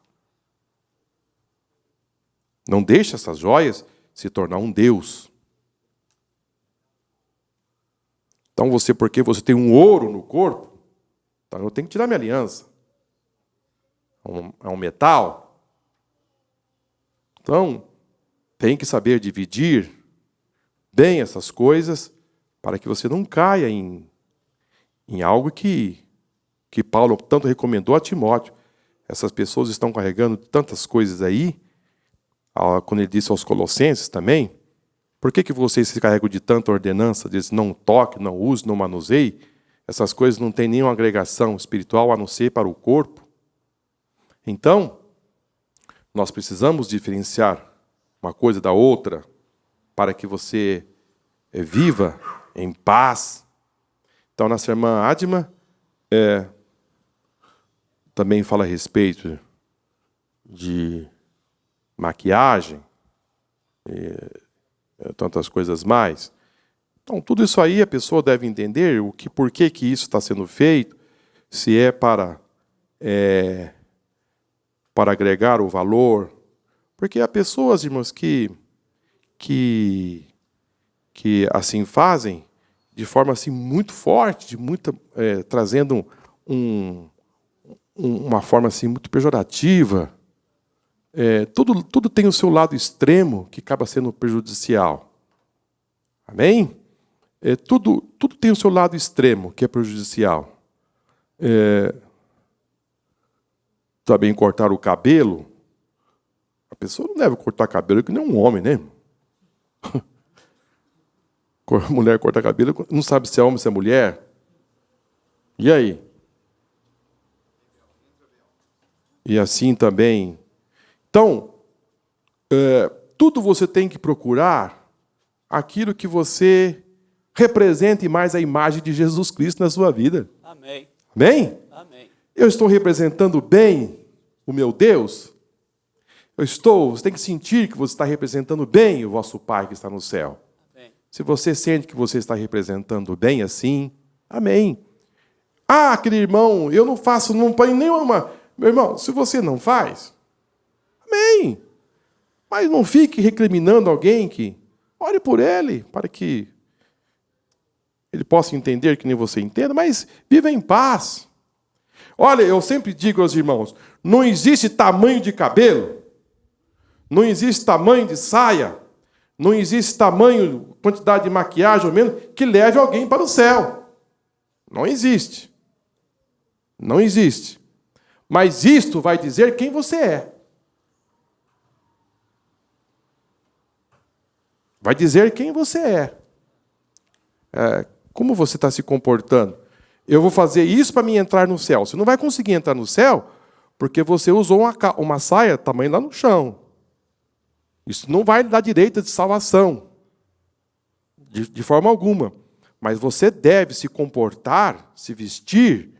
Não deixe essas joias se tornar um Deus. Então porque você tem um ouro no corpo, então eu tenho que tirar minha aliança. É um metal. Então, tem que saber dividir bem essas coisas para que você não caia em algo que Paulo tanto recomendou a Timóteo. Essas pessoas estão carregando tantas coisas aí, quando ele disse aos Colossenses também, por que vocês se carregam de tanta ordenança, diz não toque, não use, não manuseie? Essas coisas não têm nenhuma agregação espiritual a não ser para o corpo. Então, nós precisamos diferenciar uma coisa da outra para que você viva em paz. Então, nossa irmã Adma também fala a respeito de maquiagem, tantas coisas mais. Então, tudo isso aí a pessoa deve entender por que isso está sendo feito, se é para agregar o valor. Porque há pessoas, irmãos, que assim fazem de forma assim muito forte, trazendo uma forma assim muito pejorativa. Tudo tem o seu lado extremo que acaba sendo prejudicial. Amém? Tudo tem o seu lado extremo que é prejudicial. Também cortar o cabelo. A pessoa não deve cortar cabelo que nem um homem, né? A mulher corta cabelo, não sabe se é homem ou se é mulher. E aí? E assim também. Então, tudo você tem que procurar aquilo que você represente mais a imagem de Jesus Cristo na sua vida. Amém. Amém? Amém. Eu estou representando bem o meu Deus? Você tem que sentir que você está representando bem o vosso Pai que está no céu. Amém. Se você sente que você está representando bem assim, amém. Ah, aquele irmão, eu não faço, não ponho nenhuma. Meu irmão, se você não faz, amém. Mas não fique recriminando alguém que ore por ele, para que ele possa entender que nem você entenda, mas viva em paz. Olha, eu sempre digo aos irmãos, não existe tamanho de cabelo, não existe tamanho de saia, não existe tamanho, quantidade de maquiagem ou menos, que leve alguém para o céu. Não existe. Não existe. Mas isto vai dizer quem você é. Vai dizer quem você é. Como você está se comportando? Eu vou fazer isso para mim entrar no céu. Você não vai conseguir entrar no céu porque você usou uma saia tamanho lá no chão. Isso não vai lhe dar direito de salvação. De forma alguma. Mas você deve se comportar, se vestir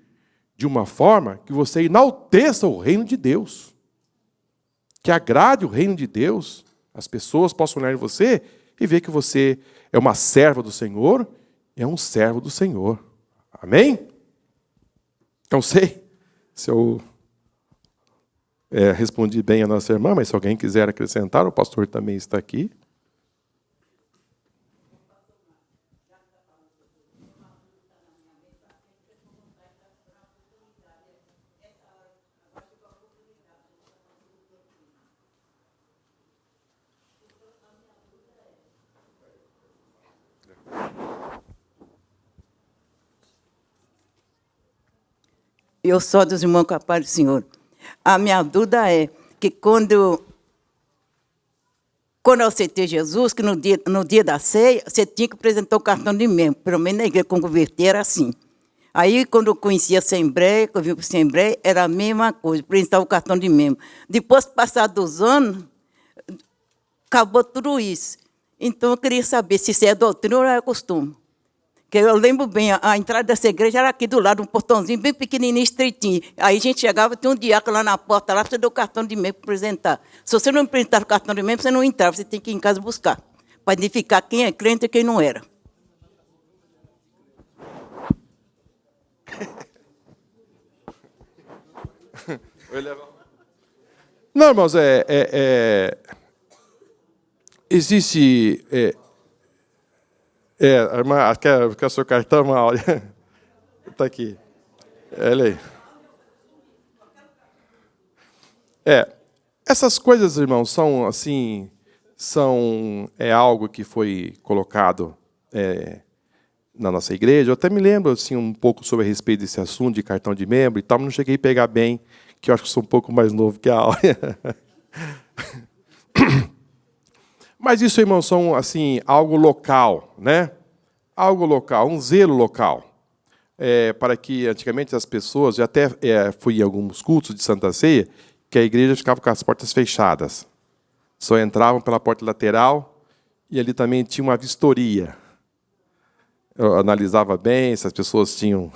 de uma forma que você enalteça o reino de Deus. Que agrade o reino de Deus. As pessoas possam olhar em você e ver que você é uma serva do Senhor, é um servo do Senhor. Amém? Não sei se eu respondi bem a nossa irmã, mas se alguém quiser acrescentar, o pastor também está aqui. Eu sou dos irmãos com a paz do Senhor. A minha dúvida é que quando eu aceitei Jesus, que no dia da ceia, você tinha que apresentar o cartão de membro. Pelo menos na igreja, com converter, era assim. Aí, quando eu conheci a Assembleia, que eu vim para a Assembleia, era a mesma coisa, apresentar o cartão de membro. Depois, passados dos anos, acabou tudo isso. Então, eu queria saber se isso é doutrina ou é costume. Que eu lembro bem, a entrada dessa igreja era aqui do lado, um portãozinho bem pequenininho, estreitinho. Aí a gente chegava, tinha um diácono lá na porta, lá, você deu o cartão de membro para apresentar. Se você não apresentar o cartão de membro, você não entrava, você tem que ir em casa buscar, para identificar quem é crente e quem não era. Não, irmãos, existe... a irmã, quer o seu cartão, Mauro? Está aqui. Olha aí. Essas coisas, irmãos, são assim, algo que foi colocado na nossa igreja. Eu até me lembro assim, um pouco sobre a respeito desse assunto de cartão de membro e tal, mas não cheguei a pegar bem, que eu acho que sou um pouco mais novo que a Áurea. Mas isso, irmãos, são assim, algo local, né? Algo local, um zelo local. Para que, antigamente, as pessoas, eu até fui em alguns cultos de Santa Ceia, que a igreja ficava com as portas fechadas. Só entravam pela porta lateral e ali também tinha uma vistoria. Eu analisava bem se as pessoas tinham...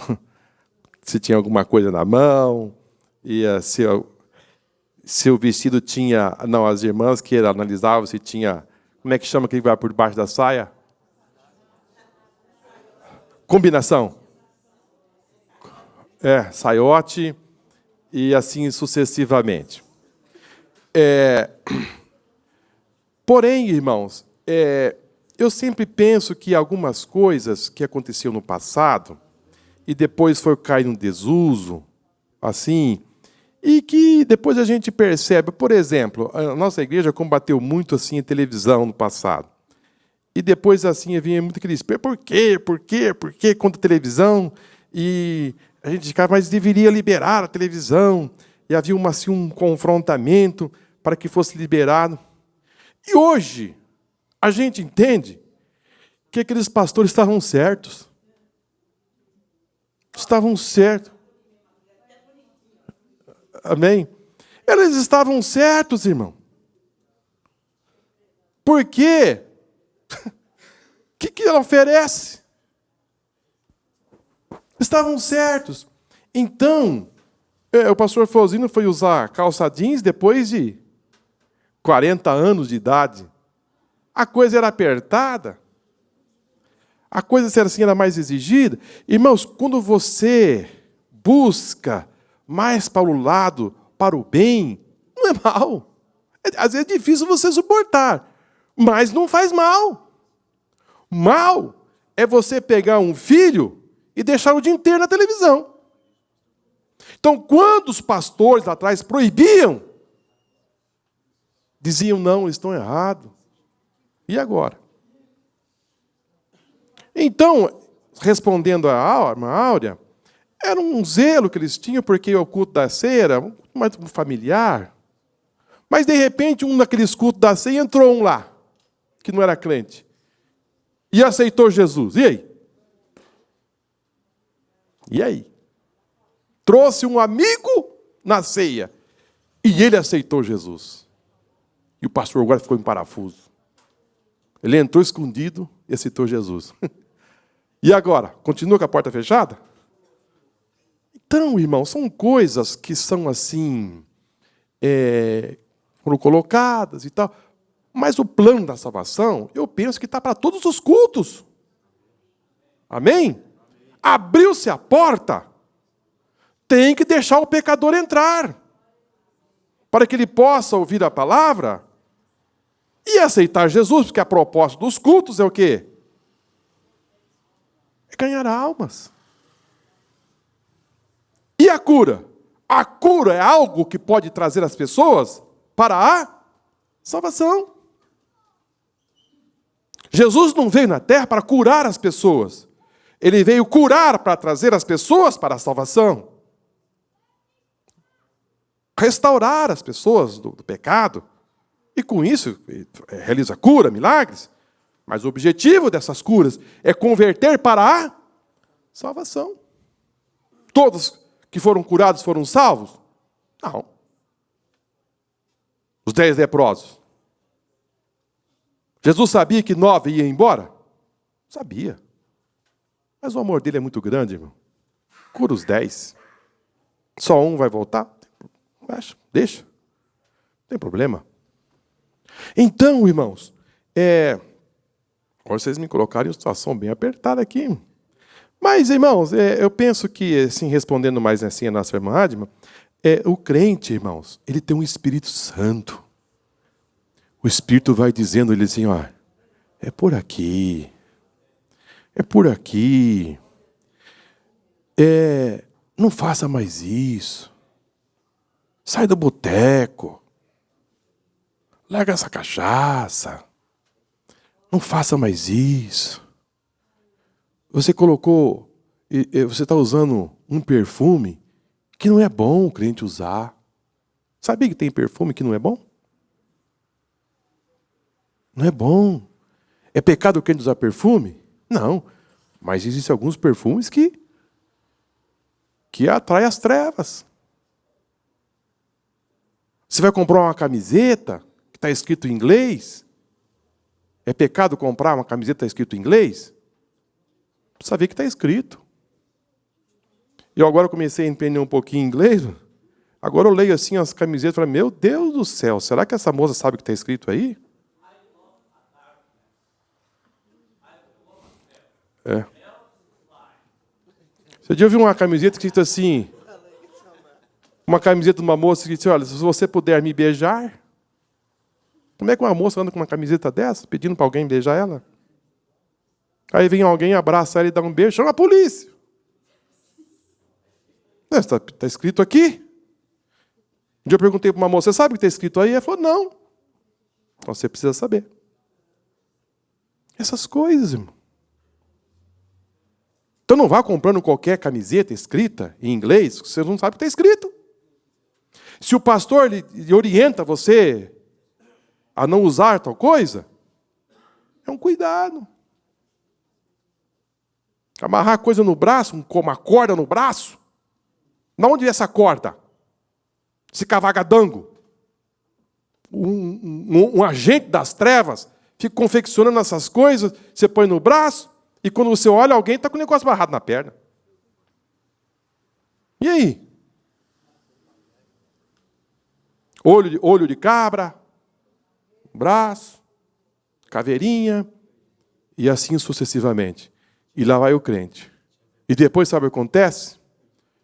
se tinha alguma coisa na mão, e se o vestido tinha... Não, as irmãs que analisavam se tinha... Como é que chama aquele que vai por debaixo da saia? Combinação. Saiote e assim sucessivamente. Porém, irmãos, eu sempre penso que algumas coisas que aconteciam no passado e depois foi cair no desuso, assim, e que depois a gente percebe, por exemplo, a nossa igreja combateu muito assim a televisão no passado. E depois assim vinha muito aquele espelho, por quê contra a televisão? E a gente ficava, mas deveria liberar a televisão. E havia um confrontamento para que fosse liberado. E hoje, a gente entende que aqueles pastores estavam certos. Estavam certos. Amém? Eles estavam certos, irmão. Por quê? O que ela oferece? Estavam certos. Então, o pastor Fozino foi usar calça jeans depois de 40 anos de idade. A coisa era apertada. A coisa assim, era mais exigida. Irmãos, quando você busca mais para o lado, para o bem, não é mal. Às vezes é difícil você suportar, mas não faz mal. Mal é você pegar um filho e deixar o dia inteiro na televisão. Então, quando os pastores lá atrás proibiam, diziam, não, eles estão errados. E agora? Então, respondendo a irmã Áurea, era um zelo que eles tinham, porque o culto da ceia era mais familiar. Mas, de repente, um daqueles cultos da ceia entrou um lá, que não era crente, e aceitou Jesus. E aí? E aí? Trouxe um amigo na ceia, e ele aceitou Jesus. E o pastor agora ficou em parafuso. Ele entrou escondido e aceitou Jesus. E agora? Continua com a porta fechada? Então, irmão, são coisas que são assim, foram colocadas e tal. Mas o plano da salvação, eu penso que está para todos os cultos. Amém? Abriu-se a porta, tem que deixar o pecador entrar, para que ele possa ouvir a palavra e aceitar Jesus, porque a proposta dos cultos é o quê? É ganhar almas. E a cura? A cura é algo que pode trazer as pessoas para a salvação. Jesus não veio na terra para curar as pessoas. Ele veio curar para trazer as pessoas para a salvação. restaurar as pessoas do pecado. E com isso, realiza cura, milagres. Mas o objetivo dessas curas é converter para a salvação. Todos que foram curados foram salvos? Não. Os 10 leprosos. Jesus sabia que 9 iam embora? Sabia. Mas o amor dele é muito grande, irmão. Cura os 10. Só um vai voltar? Deixa. Não tem problema. Então, irmãos, agora vocês me colocaram em uma situação bem apertada aqui. Mas, irmãos, eu penso que, assim, respondendo mais assim a nossa irmã Adma, o crente, irmãos, ele tem um Espírito Santo. O Espírito vai dizendo, ele assim, ó, é por aqui. É por aqui. Não faça mais isso. Sai do boteco. Larga essa cachaça. Não faça mais isso. Você colocou, você está usando um perfume que não é bom o crente usar. Sabia que tem perfume que não é bom? Não é bom. É pecado o crente usar perfume? Não. Mas existem alguns perfumes que atraem as trevas. Você vai comprar uma camiseta que está escrito em inglês? É pecado comprar uma camiseta que está escrito em inglês? Precisa ver que está escrito. Eu agora comecei a entender um pouquinho inglês. Agora eu leio assim as camisetas e falo, meu Deus do céu, será que essa moça sabe o que está escrito aí? Você já viu uma camiseta escrita assim? Uma camiseta de uma moça que disse, olha, se você puder me beijar. Como é que uma moça anda com uma camiseta dessa, pedindo para alguém beijar ela? Aí vem alguém, abraça ela e dá um beijo, chama a polícia. Está escrito aqui. Um dia eu perguntei para uma moça, você sabe o que está escrito aí? Ela falou, não. Então você precisa saber. Essas coisas, irmão. Então não vá comprando qualquer camiseta escrita em inglês, você não sabe o que está escrito. Se o pastor lhe orienta você a não usar tal coisa, é um cuidado. Amarrar coisa no braço, uma corda no braço. De onde é essa corda? Esse cavagadango. Um agente das trevas fica confeccionando essas coisas, você põe no braço, e quando você olha, alguém está com o negócio amarrado na perna. E aí? Olho de cabra, braço, caveirinha, e assim sucessivamente. E lá vai o crente. E depois, sabe o que acontece?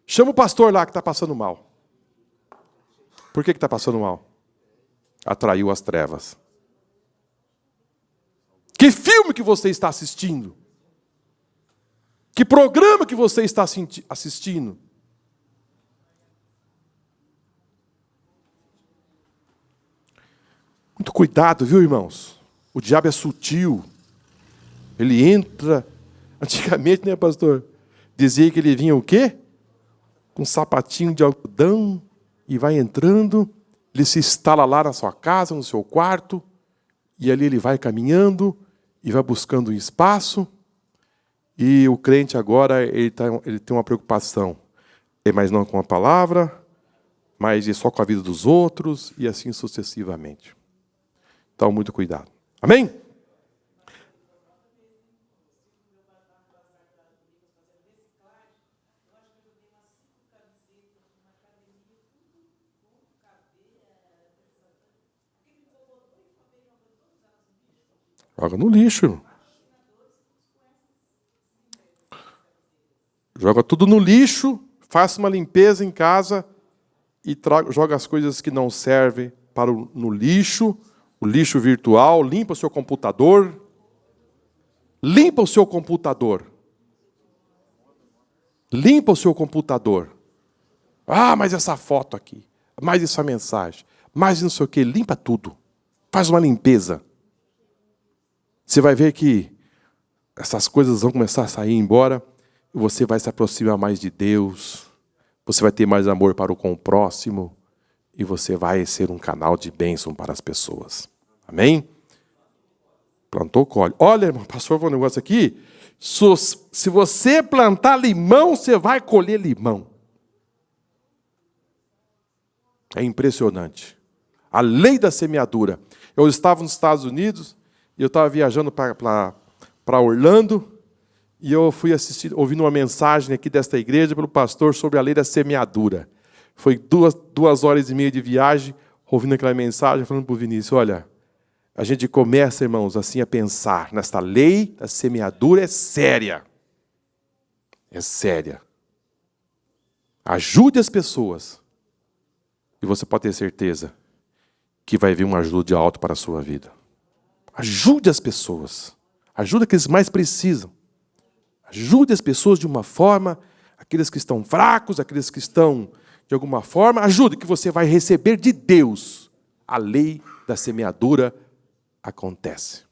Chama o pastor lá que está passando mal. Por que está passando mal? Atraiu as trevas. Que filme que você está assistindo? Que programa que você está assistindo? Muito cuidado, viu, irmãos? O diabo é sutil. Ele entra. Antigamente, né, pastor? Dizia que ele vinha o quê? Com um sapatinho de algodão e vai entrando. Ele se instala lá na sua casa, no seu quarto. E ali ele vai caminhando e vai buscando um espaço. E o crente agora, ele tem uma preocupação. Mas não com a palavra, mas só com a vida dos outros, e assim sucessivamente. Então, muito cuidado. Amém? Joga no lixo. Joga tudo no lixo, faça uma limpeza em casa e joga as coisas que não servem no lixo, o lixo virtual, limpa o seu computador. Limpa o seu computador. Limpa o seu computador. Ah, mas essa foto aqui, mais essa mensagem, mais não sei o quê, limpa tudo. Faz uma limpeza. Você vai ver que essas coisas vão começar a sair embora. Você vai se aproximar mais de Deus. Você vai ter mais amor para com o próximo. e você vai ser um canal de bênção para as pessoas. Amém? Plantou, colhe. Olha, irmão, pastor, vou um negócio aqui. Se você plantar limão, você vai colher limão. É impressionante. A lei da semeadura. Eu estava nos Estados Unidos, e eu estava viajando para Orlando, e eu fui ouvindo uma mensagem aqui desta igreja pelo pastor sobre a lei da semeadura. Foi 2h30 de viagem, ouvindo aquela mensagem, falando para o Vinícius, olha, a gente começa, irmãos, assim a pensar, nesta lei da semeadura é séria. É séria. Ajude as pessoas. E você pode ter certeza que vai vir uma ajuda de alto para a sua vida. Ajude as pessoas. Ajude aqueles que mais precisam. Ajude as pessoas de uma forma, aqueles que estão fracos, aqueles que estão, de alguma forma, ajude que você vai receber de Deus. A lei da semeadura acontece.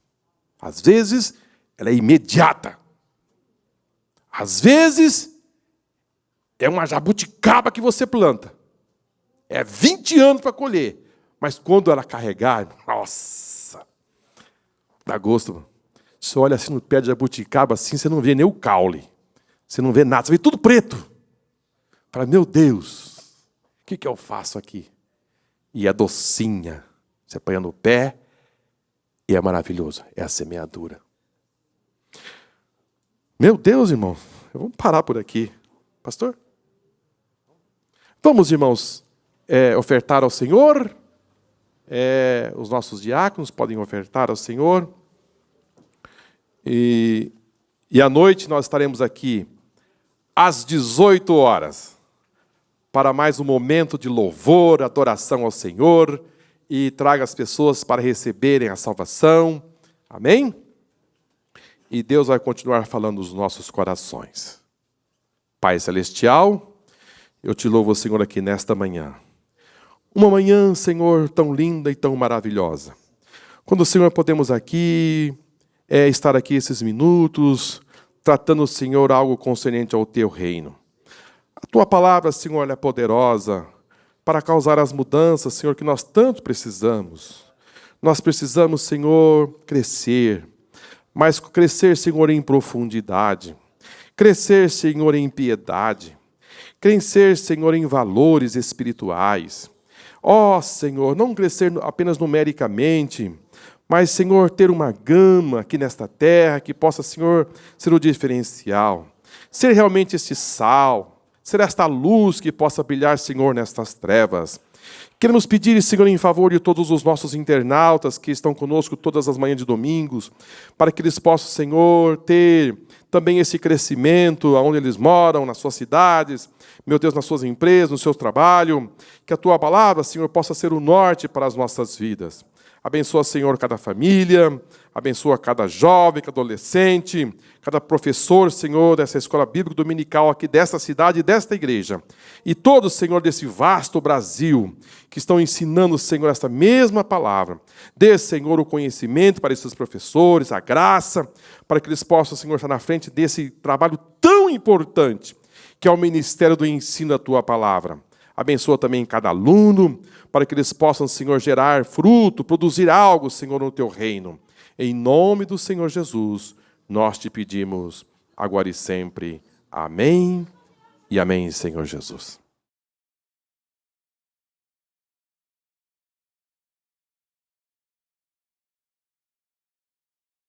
Às vezes, ela é imediata. Às vezes, é uma jabuticaba que você planta. É 20 anos para colher. Mas quando ela carregar, nossa, dá gosto, mano. Você olha assim no pé de jabuticaba, assim, você não vê nem o caule. Você não vê nada, você vê tudo preto. Fala, meu Deus, o que eu faço aqui? E é docinha. Você apanha no pé e é maravilhoso. É a semeadura. Meu Deus, irmão, vamos parar por aqui. Pastor? Vamos, irmãos, ofertar ao Senhor. Os nossos diáconos podem ofertar ao Senhor. E à noite nós estaremos aqui às 18 horas para mais um momento de louvor, adoração ao Senhor e traga as pessoas para receberem a salvação. Amém? E Deus vai continuar falando nos nossos corações. Pai Celestial, eu te louvo, Senhor, aqui nesta manhã. Uma manhã, Senhor, tão linda e tão maravilhosa. Quando, Senhor, podemos aqui estar aqui esses minutos, tratando, Senhor, algo concernente ao Teu reino. A Tua palavra, Senhor, é poderosa para causar as mudanças, Senhor, que nós tanto precisamos. Nós precisamos, Senhor, crescer, mas crescer, Senhor, em profundidade. Crescer, Senhor, em piedade. Crescer, Senhor, em valores espirituais. Ó, Senhor, não crescer apenas numericamente, mas, Senhor, ter uma gama aqui nesta terra que possa, Senhor, ser o diferencial. Ser realmente esse sal. Ser esta luz que possa brilhar, Senhor, nestas trevas. Queremos pedir, Senhor, em favor de todos os nossos internautas que estão conosco todas as manhãs de domingos, para que eles possam, Senhor, ter também esse crescimento onde eles moram, nas suas cidades, meu Deus, nas suas empresas, no seu trabalho. Que a Tua palavra, Senhor, possa ser o norte para as nossas vidas. Abençoa, Senhor, cada família, abençoa cada jovem, cada adolescente, cada professor, Senhor, dessa escola bíblica dominical aqui desta cidade e desta igreja. E todos, Senhor, desse vasto Brasil, que estão ensinando, Senhor, esta mesma palavra. Dê, Senhor, o conhecimento para esses professores, a graça, para que eles possam, Senhor, estar na frente desse trabalho tão importante, que é o ministério do ensino da Tua palavra. Abençoa também cada aluno, para que eles possam, Senhor, gerar fruto, produzir algo, Senhor, no Teu reino. Em nome do Senhor Jesus, nós te pedimos, agora e sempre. Amém e amém, Senhor Jesus.